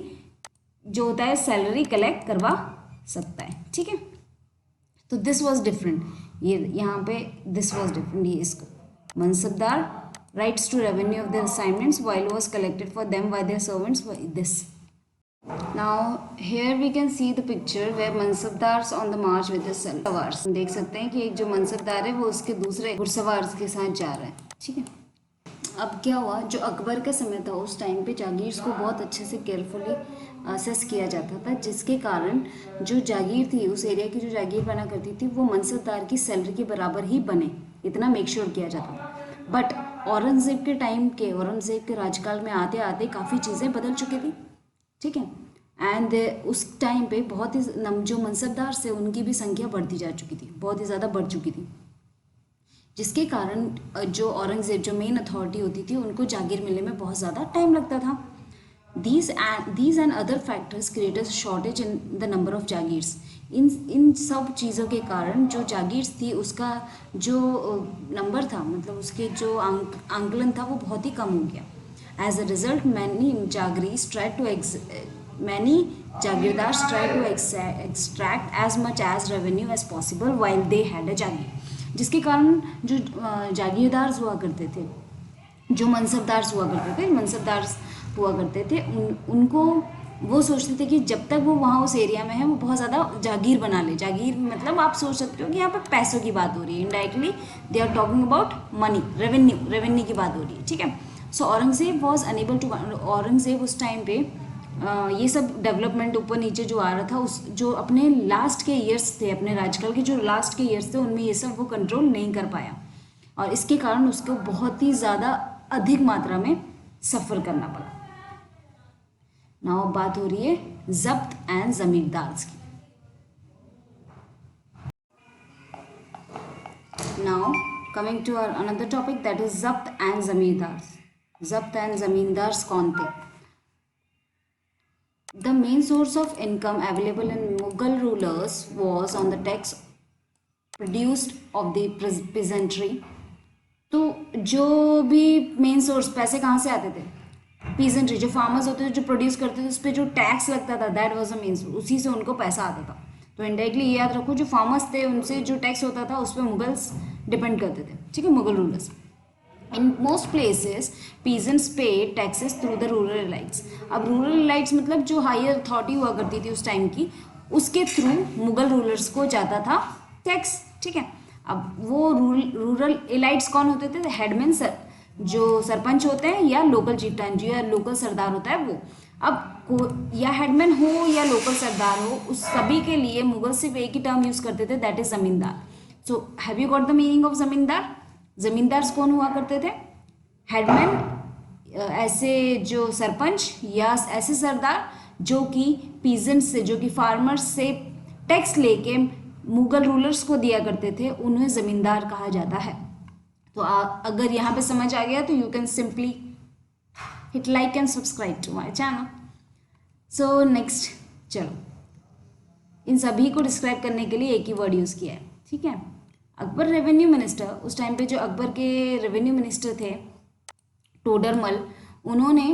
जो होता है सैलरी कलेक्ट करवा सकता है. ठीक है, तो दिस वॉज डिफरेंट. ये यहाँ पे दिस वॉज डिफरेंट. ये इसको mansabdar rights to revenue of their assignments while was collected for them by their servants for this. Now here we can see the picture where mansabdars on the march with the सवार्स. देख सकते हैं कि एक जो मनसबदार है वो उसके दूसरे घुड़सवार के साथ जा रहा है. ठीक है. अब क्या हुआ, जो अकबर का समय था उस टाइम पे जागीर्स को बहुत अच्छे से केयरफुली असेस किया जाता था, जिसके कारण जो जागीर थी उस एरिया की जो जागीर बना करती थी वो मनसबदार की सैलरी के बराबर ही बने, इतना मेक श्योर किया जाता था. बट औरंगज़ेब के टाइम के, औरंगज़ेब के राजकाल में आते आते काफ़ी चीज़ें बदल चुकी थी. ठीक है, एंड उस टाइम पे बहुत ही जो मनसबदार से उनकी भी संख्या बढ़ती जा चुकी थी, बहुत ही ज़्यादा बढ़ चुकी थी, जिसके कारण जो औरंगज़ेब जो मेन अथॉरिटी होती थी उनको जागीर मिलने में बहुत ज़्यादा टाइम लगता था. These and other factors create a shortage in the number of jagirs. इन सब चीज़ों के कारण जो जागीर्स थी उसका जो नंबर था, मतलब उसके जो आंकलन था वो बहुत ही कम हो गया. As a result many jagirdars try to extract as much as revenue as possible while they had a जागीर. जिसके कारण जो जागीरदार हुआ करते थे, जो मनसबदार हुआ करते थे उनको वो सोचते थे कि जब तक वो वहाँ उस एरिया में है वो बहुत ज़्यादा जागीर बना ले. जागीर मतलब आप सोच सकते हो कि यहाँ पर पैसों की बात हो रही है, indirectly they are talking about money, revenue की बात हो रही है. ठीक है. So Aurangzeb was unable to, Aurangzeb उस टाइम पे ये सब डेवलपमेंट ऊपर नीचे जो आ रहा था, उस जो अपने लास्ट के ईयर्स थे, अपने राजकाल के जो लास्ट के ईयर्स थे उनमें ये सब वो कंट्रोल नहीं कर पाया और इसके कारण उसको बहुत ही ज़्यादा अधिक मात्रा में सफ़र करना पड़ा. नाउ बात हो रही है जब्त एंड ज़मींदार्स की. Now coming to another topic that is zabt and zamindars. Zabt and zamindars कौन थे? The main source of income available in Mughal rulers was on the tax produced of the peasantry. तो जो भी मेन सोर्स पैसे कहाँ से आते थे? पीजेंट्री, जो फार्मर्स होते थे जो प्रोड्यूस करते थे उस पर जो टैक्स लगता था, that was a main source, उसी से उनको पैसा आता था. तो इनडायरेक्टली ये याद रखो, जो फार्मर्स थे उनसे जो टैक्स होता था उस पर मुगल्स डिपेंड करते थे. ठीक है, Mughal rulers. In most places, peasants paid taxes through the rural elites. अब रूरल एलाइट्स मतलब जो हायर अथॉरिटी हुआ करती थी उस टाइम की, उसके थ्रू मुगल रूलर्स को जाता था टैक्स. ठीक है. अब वो रूरल एलाइट्स कौन होते थे? हेडमैन, जो सरपंच होते हैं या लोकल चीफ्टैन जो या लोकल सरदार होता है वो. अब या हेडमैन हो या लोकल सरदार हो, उस सभी के लिए मुगल सिर्फ एक ही टर्म यूज़ करते थे, दैट इज ज़मींदार. So have you got the meaning of ज़मींदार? ज़मींदार कौन हुआ करते थे? हेडमैन, ऐसे जो सरपंच या ऐसे सरदार जो कि पीजेंट्स से, जो कि फार्मर्स से टैक्स लेके मुगल रूलर्स को दिया करते थे, उन्हें ज़मींदार कहा जाता है. तो अगर यहाँ पे समझ आ गया तो you can simply hit like and subscribe to my channel. So next, चलो इन सभी को डिस्क्राइब करने के लिए एक ही वर्ड यूज़ किया है. ठीक है. अकबर रेवेन्यू मिनिस्टर, उस टाइम पे जो अकबर के रेवेन्यू मिनिस्टर थे टोडरमल, उन्होंने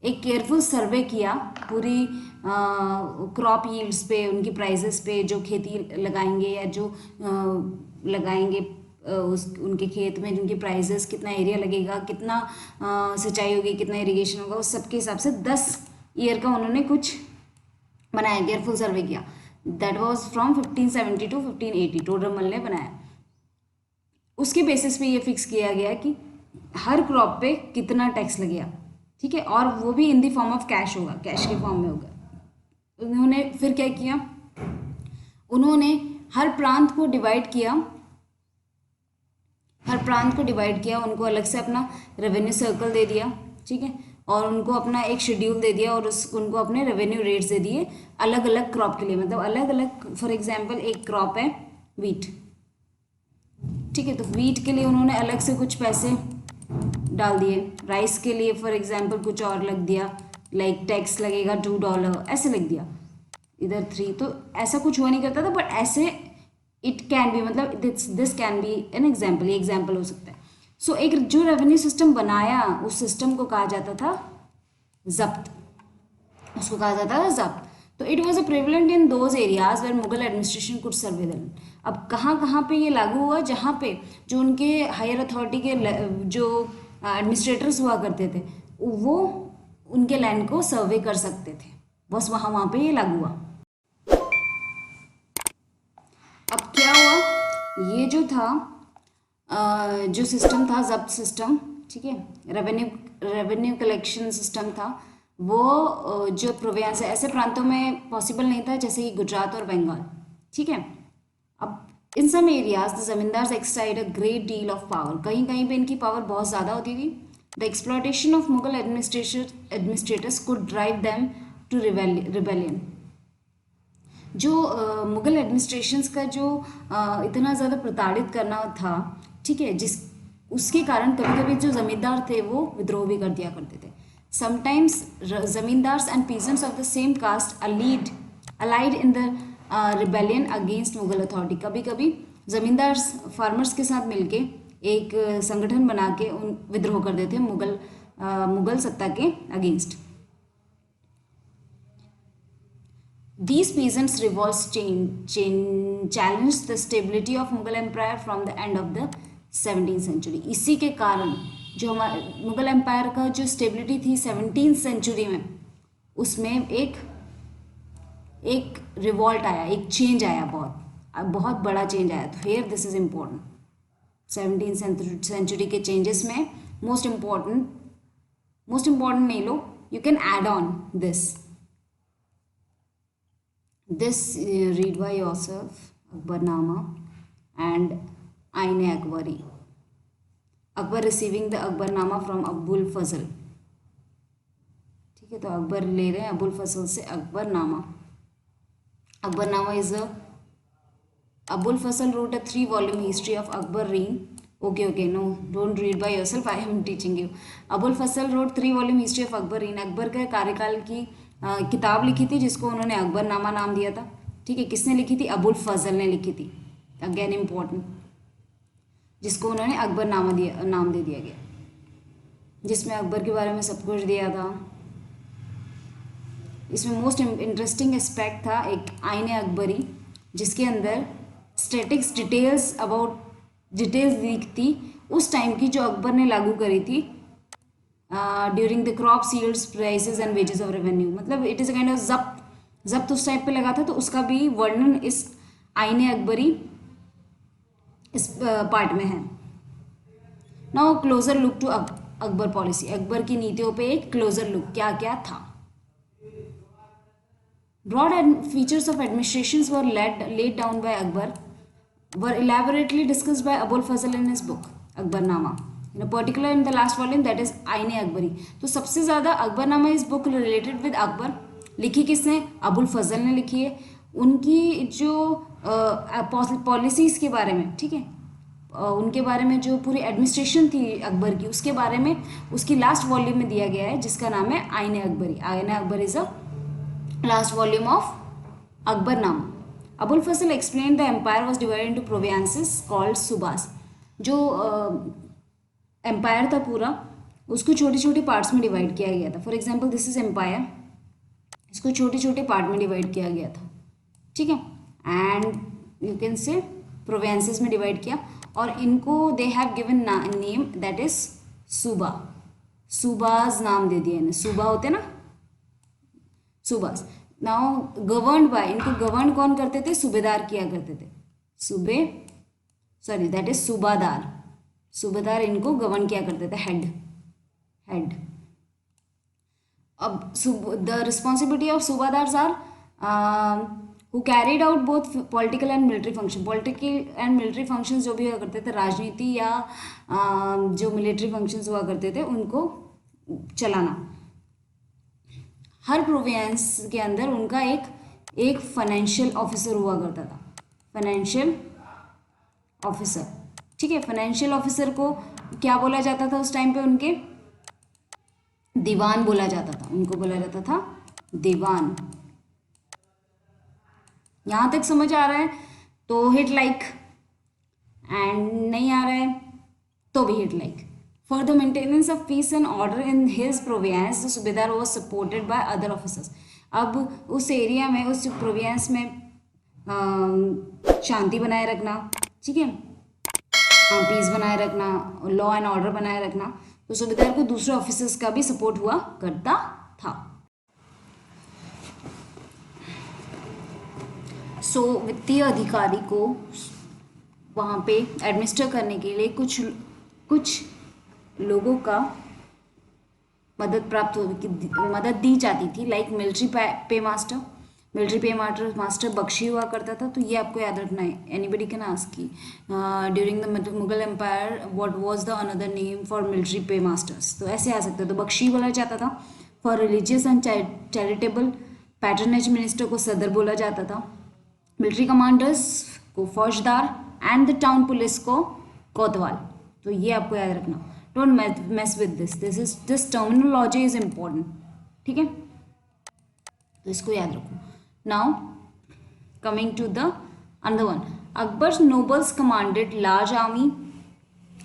एक केयरफुल सर्वे किया पूरी क्रॉप यील्ड्स पे, उनकी प्राइसेस पे, जो खेती लगाएंगे या जो लगाएंगे उनके खेत में जिनकी प्राइसेस, कितना एरिया लगेगा, कितना सिंचाई होगी, कितना इरिगेशन होगा, उस सब के हिसाब से 10 ईयर का उन्होंने कुछ बनाया, केयरफुल सर्वे किया. That was from 1570 to 1580 Todarmal ने बनाया. उसके बेसिस पे ये फिक्स किया गया कि हर क्रॉप पे कितना टैक्स लगेगा. ठीक है. और वो भी in the form of cash होगा, कैश के फॉर्म में होगा. उन्होंने फिर क्या किया, उन्होंने हर प्रांत को डिवाइड किया, उनको अलग से अपना रेवेन्यू सर्कल दे दिया. ठीक है. और उनको अपना एक शेड्यूल दे दिया और उनको अपने रेवेन्यू रेट्स दे दिए अलग अलग क्रॉप के लिए. मतलब अलग अलग, फॉर एग्जांपल एक क्रॉप है वीट. ठीक है. तो वीट के लिए उन्होंने अलग से कुछ पैसे डाल दिए. राइस के लिए फॉर एग्जांपल कुछ और लग दिया, लाइक टैक्स लगेगा $2 ऐसे लग दिया, इधर 3. तो ऐसा कुछ हुआ नहीं करता था, बट ऐसे इट कैन बी, मतलब this can be an example, ये एग्जाम्पल हो सकता है. सो एक जो रेवेन्यू सिस्टम बनाया, उस सिस्टम को कहा जाता था जब्त, उसको कहा जाता था जब्त. तो it was a prevalent in those areas where Mughal administration could survey them. अब कहाँ कहाँ पे ये लागू हुआ? जहाँ पे जो उनके हायर अथॉरिटी के जो एडमिनिस्ट्रेटर्स हुआ करते थे वो उनके लैंड को सर्वे कर सकते थे, बस वहाँ पे ये लागू हुआ. अब क्या हुआ, ये जो था जो सिस्टम था जब्त सिस्टम, ठीक है, रेवेन्यू कलेक्शन सिस्टम था, वो जो प्रोविंस ऐसे प्रांतों में पॉसिबल नहीं था जैसे कि गुजरात और बंगाल. ठीक है. अब in some areas the zamindars exercise a great deal of power. कहीं कहीं पे इनकी पावर बहुत ज़्यादा होती थी. The exploitation of Mughal administrators could drive them to rebellion. जो मुगल एडमिनिस्ट्रेशंस का जो इतना ज़्यादा प्रताड़ित करना था, ठीक है, जिस उसके कारण कभी कभी जो ज़मींदार थे वो विद्रोह भी कर दिया करते थे। Sometimes zamindars and peasants of the same caste allied in the rebellion against Mughal authority. कभी कभी ज़मींदार फार्मर्स के साथ मिलके एक संगठन बना के उन विद्रोह कर देते मुगल सत्ता के against. These peasants' revolts challenged the stability of Mughal Empire from the end of the 17th century। इसी के कारण जो हमारे मुगल एम्पायर का जो स्टेबिलिटी थी 17th सेंचुरी में, उसमें एक रिवॉल्ट आया, एक चेंज आया, बहुत बड़ा चेंज आया। तो here this is important. 17th century के चेंजेस में मोस्ट इम्पॉर्टेंट नहीं लो, you can add on this read by yourself, Akbarnama and Ain-e-Akbari। Akbar receiving the Akbarnama from Abul Fazl. ठीक है, तो अकबर ले रहे हैं अबुल फजल से Akbarnama. Akbarnama is Abul Fazl wrote a 3-volume history of Akbar reign। Okay, no, don't read by yourself, I am teaching you। Abul Fazl wrote 3-volume history of Akbar reign। Akbar के कार्यकाल की किताब लिखी थी जिसको उन्होंने अकबरनामा नाम दिया था। ठीक है, किसने लिखी थी? अबुल फजल ने लिखी थी, अगेन इम्पोर्टेंट, जिसको उन्होंने अकबरनामा नाम दे दिया गया, जिसमें अकबर के बारे में सब कुछ दिया था। इसमें मोस्ट इंटरेस्टिंग एस्पेक्ट था एक आईने अकबरी, जिसके अंदर स्टैटिक्स डिटेल्स दी थी उस टाइम की जो अकबर ने लागू करी थी during the crop seeds prices and wages of revenue. मतलब it is a kind of zabt उस टाइप पे लगा था, तो उसका भी वर्णन इस आईने अकबरी इस पार्ट में है। Now closer look to Akbar policy. Akbar की नीतियों पे एक क्लोजर लुक, क्या क्या था। Broad features of administrations were laid down by Akbar were elaborately discussed by Abul Fazl in his book Akbarnama, in particular in the last volume, that is आईने अकबरी। तो सबसे ज़्यादा अकबरनामा इस बुक रिलेटेड विद अकबर लिखी किसने? अबुल फजल ने लिखी है। उनकी जो पॉलिसीज़ के बारे में, ठीक है, उनके बारे में जो पूरी एडमिनिस्ट्रेशन थी अकबर की, उसके बारे में उसकी लास्ट वॉल्यूम में दिया गया है, जिसका नाम है Ain-i Akbari. Ain-i Akbar is a last volume of Akbarnama. Abul Fazl explain the empire was divided into provinces called subas. जो एम्पायर था पूरा, उसको छोटे छोटे पार्ट्स में डिवाइड किया गया था। For example this is empire, इसको छोटे छोटे पार्ट में डिवाइड किया गया था, ठीक है, and you can say provinces में डिवाइड किया, और इनको they have given name that is suba. Subas नाम दे दिया इन्हें, सूबा होते ना, सूबाज। नाउ गवर्नड बाय, इनको गवर्न कौन करते थे? सूबेदार किया करते थे। That is subadar. सूबेदार इनको गवर्न किया करते थे, हेड। अब the responsibility of subadars are who carried out both political and military function. Political and military functions जो भी हुआ करते थे, राजनीति या जो मिलिट्री फंक्शंस हुआ करते थे, उनको चलाना। हर प्रोविंस के अंदर उनका एक फाइनेंशियल ऑफिसर हुआ करता था, फाइनेंशियल ऑफिसर, ठीक है। फाइनेंशियल ऑफिसर को क्या बोला जाता था उस टाइम पे? उनके दीवान बोला जाता था, उनको बोला जाता था दीवान। यहाँ तक समझ आ रहा है तो हिट लाइक, एंड नहीं आ रहा है तो भी hit like. For the maintenance of peace and order in his province, the सूबेदार was supported by other officers। अब उस एरिया में, उस प्रोविंस में शांति बनाए रखना, ठीक है, पीस बनाए रखना, लॉ एंड ऑर्डर बनाए रखना, तो सूबेदार को दूसरे ऑफिसर्स का भी सपोर्ट हुआ करता था। सो वित्तीय अधिकारी को वहाँ पे एडमिनिस्टर करने के लिए कुछ लोगों का मदद दी जाती थी, लाइक मिलिट्री पे मास्टर बख्शी हुआ करता था। तो ये आपको याद रखना है। एनीबडी कैन आस्क की during the Mughal empire what was the another name for military pay masters, तो ऐसे आ सकते हैं। तो बख्शी बोला जाता था। For religious and charitable patronage minister को सदर बोला जाता था, मिलिट्री कमांडर्स को फौजदार एंड द टाउन पुलिस को कोतवाल। तो ये आपको याद रखना, don't mess with this terminology is important, ठीक है, तो इसको याद रखो। Now coming to the another one, Akbar's nobles commanded large army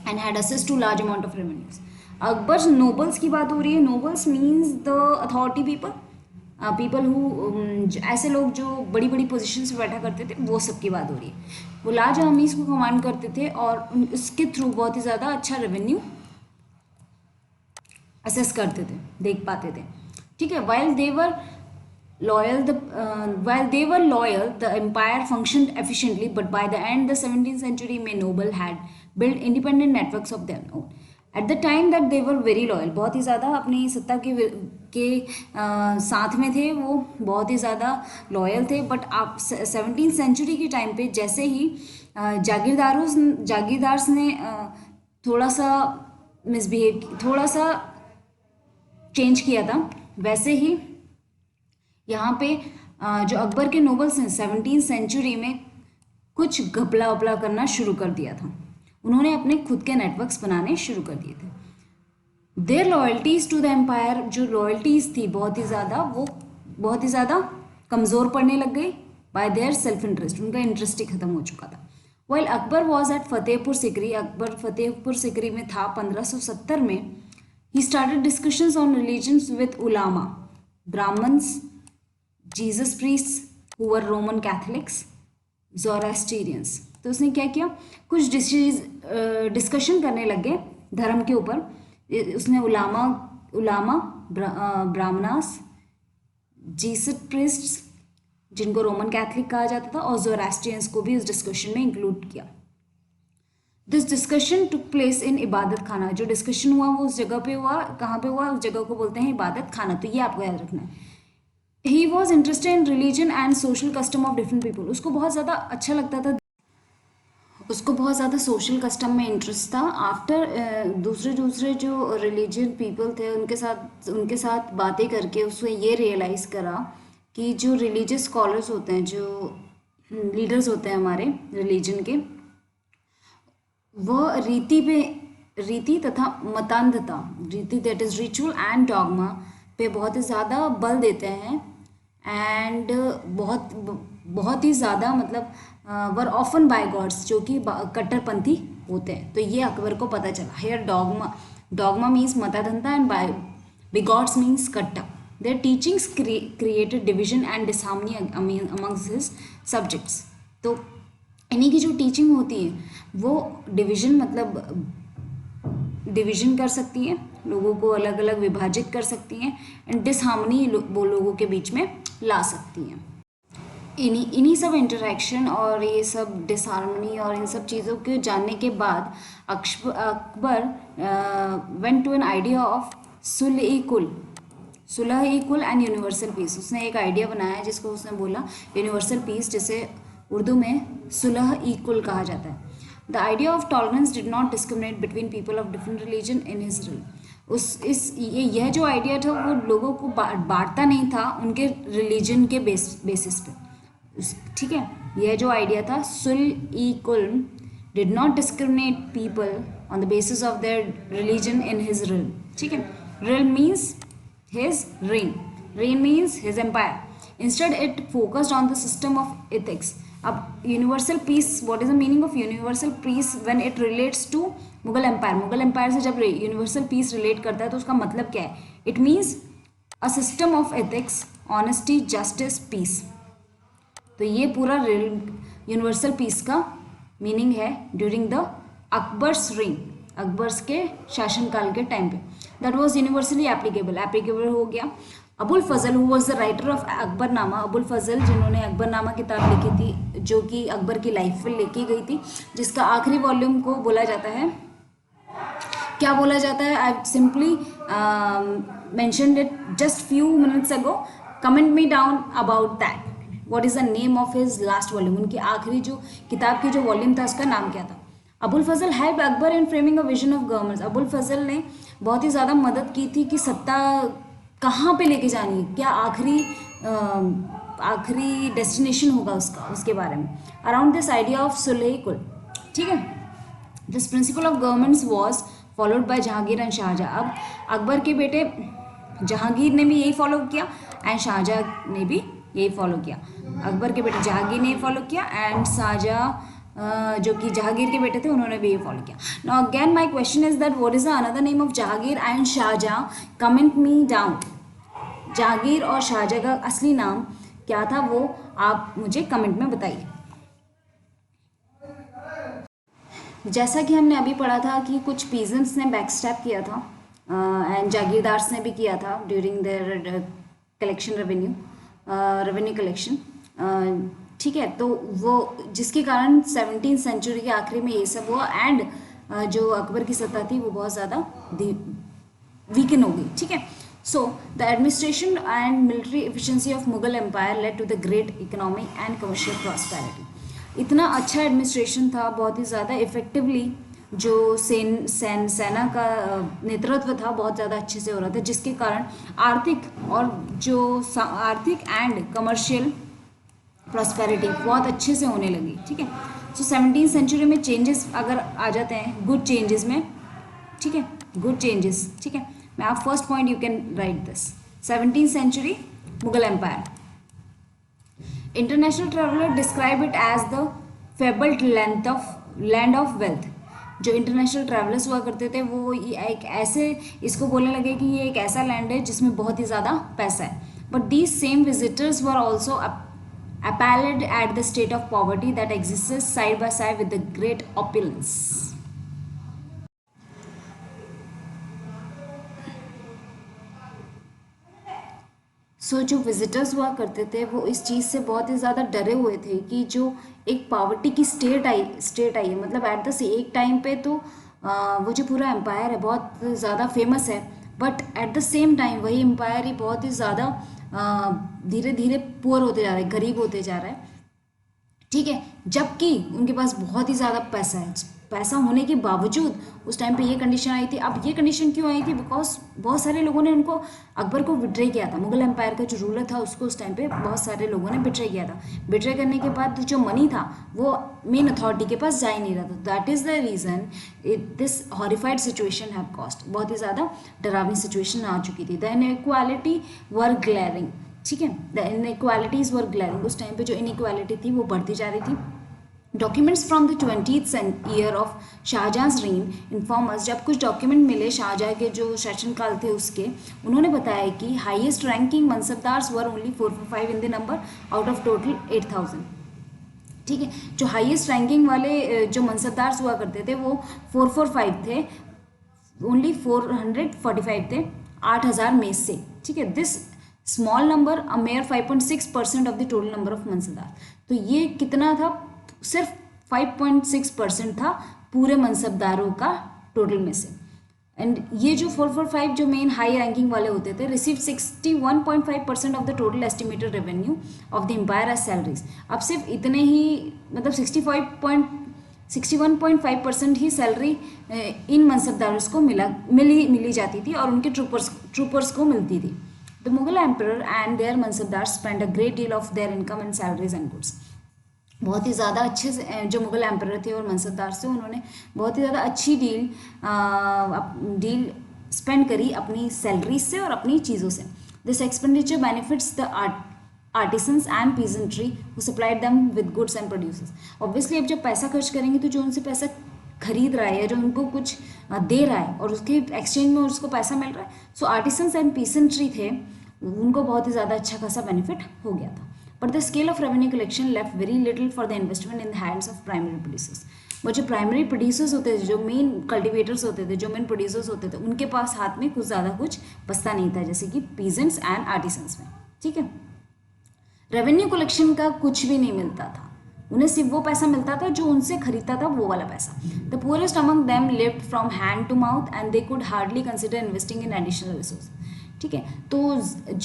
and had access to large amount of revenues. Akbar nobles की बात हो रही है, nobles means the authority people, people who ऐसे लोग जो बड़ी बड़ी पोजीशंस पे बैठा करते थे, वो सब की बात हो रही है। वो लार्ज आर्मीज को कमांड करते थे और उसके थ्रू बहुत ही ज़्यादा अच्छा रेवेन्यू असेस करते थे, देख पाते थे, ठीक है। while they were loyal, the empire functioned efficiently, but by the end the 17th century में noble had built independent networks of their own. At the time that they were very loyal, बहुत ही ज़्यादा अपनी सत्ता के साथ में थे, वो बहुत ही ज़्यादा लॉयल थे। बट आप 17th सेंचुरी के टाइम पे जैसे ही जागीरदार्स ने थोड़ा सा मिसबिहेव, थोड़ा सा चेंज किया था, वैसे ही यहाँ पे जो अकबर के नोबल्स हैं 17th सेंचुरी में कुछ घपला वपला करना शुरू कर दिया था, उन्होंने अपने खुद के नेटवर्क्स बनाने शुरू कर दिए थे। Their loyalties to the empire, जो लॉयल्टीज़ थी बहुत ही ज़्यादा, वो बहुत ही ज़्यादा कमज़ोर पड़ने लग गई बाय देयर सेल्फ इंटरेस्ट, उनका इंटरेस्ट ही ख़त्म हो चुका था। While Akbar was at Fatehpur Sikri, Akbar Fatehpur Sikri में था 1570 में। He started discussions on religions with ulama, Brahmans, Jesus priests who were Roman Catholics, Zoroastrians. तो उसने क्या किया, कुछ डिस्कशन करने लगे धर्म के ऊपर। उसने उलामा, ब्राह्मणास, जीसस प्रीस्ट्स जिनको रोमन कैथलिक कहा जाता था, और ज़ोरास्ट्रियंस को भी इस डिस्कशन में इंक्लूड किया। This discussion took place in इबादत खाना, जो डिस्कशन हुआ वो उस जगह पे हुआ, कहाँ पे हुआ, उस जगह को बोलते हैं इबादत खाना। तो ये आपको याद रखना है। He was interested in religion and social custom of different people, उसको बहुत ज़्यादा अच्छा लगता था, उसको बहुत ज़्यादा सोशल कस्टम में इंटरेस्ट था। आफ्टर दूसरे जो रिलीजन पीपल थे उनके साथ बातें करके उसने ये रियलाइज़ करा कि जो रिलीजियस स्कॉलर्स होते हैं, जो लीडर्स होते हैं हमारे रिलीजन के, वह रीति तथा मतान्धता, रीति that is ritual and dogma पे बहुत ही ज़्यादा बल देते हैं, एंड बहुत ही ज़्यादा मतलब वर ऑफन बाय गॉड्स, जो कि कट्टरपंथी होते हैं। तो ये अकबर को पता चला। हेयर डॉगमा मीन्स मताधनता एंड बाय बिगॉड्स मीन्स कट्टा। Their teachings created division and disharmony amongst his subjects. तो इन्हीं की जो टीचिंग होती है वो डिविजन कर सकती हैं, लोगों को अलग अलग विभाजित कर सकती हैं, एंड डिसहार्मनी वो लोगों के बीच में ला सकती हैं। इन्हीं सब इंटरेक्शन और ये सब डिसहार्मनी और इन सब चीज़ों को जानने के बाद Akbar went to an idea of sulh-i-kul and universal peace. उसने एक आइडिया बनाया जिसको उसने बोला यूनिवर्सल पीस, जिसे उर्दू में सुलह-ए-कुल कहा जाता है। The idea of tolerance did not discriminate between people of different religion in his rule. यह जो आइडिया था वो लोगों को बांटता नहीं था उनके रिलीजन के बेसिस पे, ठीक है। यह जो आइडिया था sulh-i-kul did not discriminate people on the basis of their religion in his रिल, ठीक है। रिल means his reign means his empire. Instead it focused on the system of ethics. अब universal peace, what is the meaning of universal peace when it relates to Mughal empire? Mughal empire से जब universal peace relate करता है तो उसका मतलब क्या है? It means a system of ethics, honesty, justice, peace. तो ये पूरा यूनिवर्सल पीस का मीनिंग है ड्यूरिंग द अकबर्स रिंग, अकबर्स के शासनकाल के टाइम पे। दैट वॉज यूनिवर्सली एप्लीकेबल हो गया। Abul Fazl who was the writer of Akbarnama, Abul Fazl जिन्होंने अकबरनामा किताब लिखी थी जो कि अकबर की लाइफ में लिखी गई थी, जिसका आखिरी वॉल्यूम को बोला जाता है, क्या बोला जाता है? I simply mentioned it just few minutes ago. Comment me down about that, what is the name of his last volume. उनकी आखिरी जो किताब की जो वॉल्यूम था उसका नाम क्या था? Abul Fazl help Akbar in framing a vision of government. Abul Fazl ने बहुत ही ज़्यादा मदद की थी कि सत्ता कहाँ पे लेके जानी है, क्या आखिरी डेस्टिनेशन होगा उसका, उसके बारे में। Around this idea of sulh kul, ठीक है। This principle of governments was followed by Jahangir and Shahjahan. अब अकबर के बेटे जहांगीर ने भी यही फॉलो किया एंड शाहजहाँ ने भी यही फॉलो किया। अकबर के बेटे जहांगीर ने फॉलो किया एंड शाहजहाँ जो कि जहांगीर के बेटे थे उन्होंने भी ये फॉलो किया। Now again my question is that what is the another name of Jahangir and Shahjahan, comment me down. Jahangir और शाहजहाँ का असली नाम क्या था वो आप मुझे कमेंट में बताइए। जैसा कि हमने अभी पढ़ा था कि कुछ पीजेंट्स ने बैकस्टैप किया था एंड जागीरदार्स ने भी किया था during their collection revenue collection, ठीक है। तो वो जिसके कारण 17th सेंचुरी के आखिरी में ये सब हुआ एंड जो अकबर की सत्ता थी वो बहुत ज़्यादा वीकन हो गई, ठीक है। So the administration and military efficiency of Mughal empire led to the great economic and commercial prosperity. इतना अच्छा एडमिनिस्ट्रेशन था, बहुत ही ज़्यादा इफेक्टिवली जो सेना का नेतृत्व था बहुत ज़्यादा अच्छे से हो रहा था, जिसके कारण आर्थिक एंड कमर्शियल प्रॉस्पेरिटी बहुत अच्छे से होने लगी, ठीक है। सो 17th सेंचुरी में चेंजेस अगर आ जाते हैं गुड चेंजेस में, ठीक है, गुड चेंजेस, ठीक है। मैं आप first point you can write this 17th century Mughal empire. International traveller describe it as the fabled land of wealth. जो इंटरनेशनल ट्रैवलर्स हुआ करते थे वो एक ऐसे इसको बोलने लगे कि ये एक ऐसा लैंड है जिसमें बहुत ही ज़्यादा पैसा है। But these same visitors were also appalled at the state of poverty that existed side by side with the great opulence. सो जो विजिटर्स हुआ करते थे वो इस चीज़ से बहुत ही ज़्यादा डरे हुए थे कि जो एक पावर्टी की स्टेट आई है, मतलब एट द एक टाइम पे तो वो जो पूरा एम्पायर है बहुत ज़्यादा फेमस है, but at the same time वही एम्पायर ही बहुत ही ज़्यादा धीरे धीरे पुअर होते जा रहा है, गरीब होते जा रहा है, ठीक है। जबकि उनके पास बहुत ही ज़्यादा पैसा है, पैसा होने के बावजूद उस टाइम पे ये कंडीशन आई थी। अब ये कंडीशन क्यों आई थी? बिकॉज बहुत सारे लोगों ने उनको अकबर को बिट्रे किया था, मुगल एम्पायर का जो रूलर था उसको उस टाइम पे बहुत सारे लोगों ने बिट्रे किया था। बिट्रे करने के बाद जो मनी था वो मेन अथॉरिटी के पास जा ही नहीं रहा था। That is the reason this horrified situation have cost, बहुत ही ज़्यादा डरावनी सिचुएशन आ चुकी थी। द इनइक्वालिटी वर ग्लेरिंग, ठीक है, द इनइक्वालिटीज़ वर ग्लेरिंग। उस टाइम पे जो इनइक्वालिटी थी वो बढ़ती जा रही थी। Documents from the 20th year of शाहजहाँ's reign इन्फॉर्म अस, जब कुछ डॉक्यूमेंट मिले शाहजहाँ के जो शासनकाल थे उसके, उन्होंने बताया कि highest ranking mansabdars were only 445 in the number out of total 8000, ठीक है। जो हाईएस्ट रैंकिंग वाले जो मनसबदार्स हुआ करते थे वो 445 थे, ओनली 445 थे 8000 में से, ठीक है। This small number a mere 5.6% of the total number of mansabdar. तो ये कितना था? सिर्फ 5.6% था पूरे मनसबदारों का टोटल में से। एंड ये जो 445 जो मेन हाई रैंकिंग वाले होते थे receive 61.5% of the total estimated revenue of the empire as salaries. अब सिर्फ इतने ही, मतलब 61.5% ही सैलरी इन मनसबदारों को मिली जाती थी और उनके ट्रूपर्स को मिलती थी। The Mughal emperor and their mansabdar spend a great deal of their income in salaries and goods. बहुत ही ज़्यादा अच्छे से जो मुगल एम्पर थे और मनसबदार से उन्होंने बहुत ही ज़्यादा अच्छी डील स्पेंड करी अपनी सैलरीज से और अपनी चीज़ों से। This expenditure benefits the artisans and peasantry who supplied them with goods and produces. Obviously अब जब पैसा खर्च करेंगे तो जो उनसे पैसा खरीद रहा है या जो उनको कुछ दे रहा है और उसके एक्सचेंज में उसको पैसा मिल रहा है, सो आर्टिसंस एंड पीजेंट्री थे उनको बहुत ही ज़्यादा अच्छा खासा बेनिफिट हो गया था। But the scale of revenue collection left very little for the investment in the hands of primary producers. वो जो प्राइमरी प्रोड्यूसर्स होते थे, जो मेन कल्टिवेटर्स होते थे, जो मेन प्रोड्यूसर्स होते थे, उनके पास हाथ में कुछ ज़्यादा कुछ बचता नहीं था, जैसे कि पीजेंट्स एंड आर्टिसंस में, ठीक है। रेवेन्यू कलेक्शन का कुछ भी नहीं मिलता था, उन्हें सिर्फ वो पैसा मिलता था जो उनसे खरीदता था, वो वाला पैसा। The poorest among them lived from hand to mouth and they could hardly consider investing in additional resource. ठीक है। तो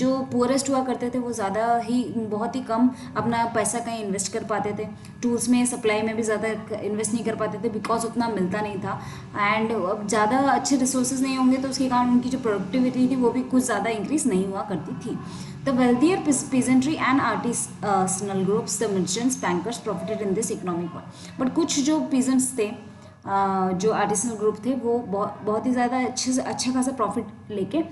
जो पुअरेस्ट हुआ करते थे वो ज़्यादा ही बहुत ही कम अपना पैसा कहीं इन्वेस्ट कर पाते थे, टूल्स में सप्लाई में भी ज़्यादा इन्वेस्ट नहीं कर पाते थे बिकॉज उतना मिलता नहीं था। एंड अब ज़्यादा अच्छे रिसोर्सेज नहीं होंगे तो उसके कारण उनकी जो प्रोडक्टिविटी थी वो भी कुछ ज़्यादा इंक्रीज नहीं हुआ करती थी। The wealthier peasantry and artisanal groups, the merchants, bankers profited in this economic war। But कुछ जो peasants थे, जो आर्टिसनल ग्रुप थे, वो बहुत ही ज़्यादा अच्छे से अच्छा खासा प्रॉफिट लेके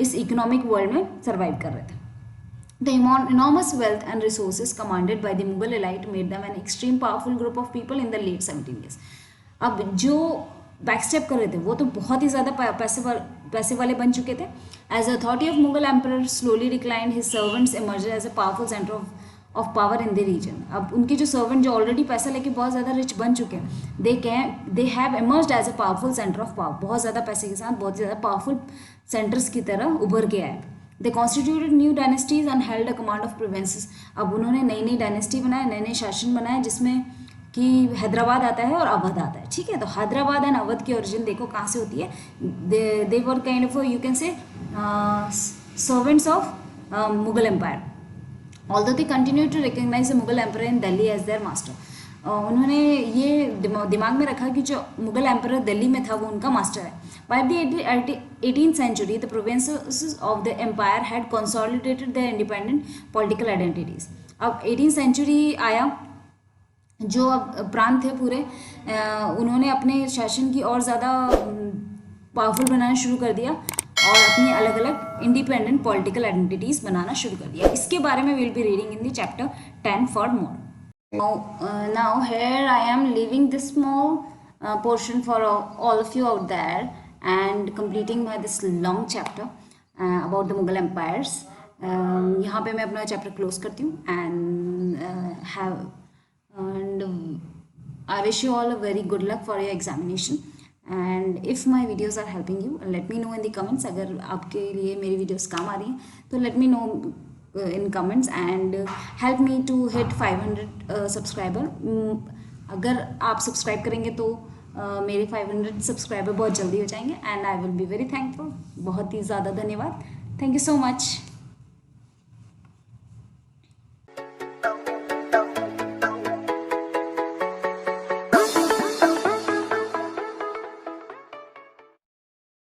इस इकोनॉमिक वर्ल्ड में सर्वाइव कर रहे थे। The enormous wealth and resources commanded by the Mughal elite made them an extreme powerful group of people in the late 17 years। अब जो बैकस्टेप कर रहे थे वो तो बहुत ही ज़्यादा पैसे वाले बन चुके थे। As the authority of Mughal emperor slowly declined, his servants emerged as a powerful center of power in the region। अब उनके जो सर्वेंट जो ऑलरेडी पैसा लेके बहुत ज़्यादा रिच बन चुके हैं, they have emerged as a powerful center of power। बहुत ज़्यादा पैसे के साथ बहुत ज़्यादा पावरफुल सेंटर्स की तरह उभर के आए। They constituted new dynasties and held a command of provinces. अब उन्होंने नई नई डायनेस्टी बनाए, नए नए शासन बनाए, जिसमें कि हैदराबाद आता है और अवध आता है। ठीक है, तो हैदराबाद एंड अवध की ओरिजिन देखो कहाँ से होती है। They were kind of you can say servants of Mughal empire. Although they continue to recognise the Mughal emperor in Delhi as their master. उन्होंने ये दिमाग में रखा कि जो मुगल एम्पर दिल्ली में था वो उनका मास्टर है। By the 18th century, the provinces of the empire had consolidated their independent political identities। अब 18th century आया, जो अब प्रांत थे पूरे, उन्होंने अपने शासन की और ज़्यादा पावरफुल बनाना शुरू कर दिया और अपनी अलग अलग इंडिपेंडेंट पॉलिटिकल आइडेंटिटीज़ बनाना शुरू कर दिया। इसके बारे में will be reading in the chapter 10 for more. Now here I am leaving this small portion for all of you out there and completing this long chapter about the Mughal empires। यहाँ पे मैं अपना chapter close करती हूँ and I wish you all a very good luck for your examination। and if my videos are helping you, let me know in the comments। अगर आपके लिए मेरी वीडियोस काम आ रही हैं तो let me know in comments and help me to hit 500 subscriber. अगर आप सब्सक्राइब करेंगे तो मेरे 500 सब्सक्राइबर बहुत जल्दी हो जाएंगे and I will be very thankful. बहुत ही ज़्यादा धन्यवाद। Thank you so much.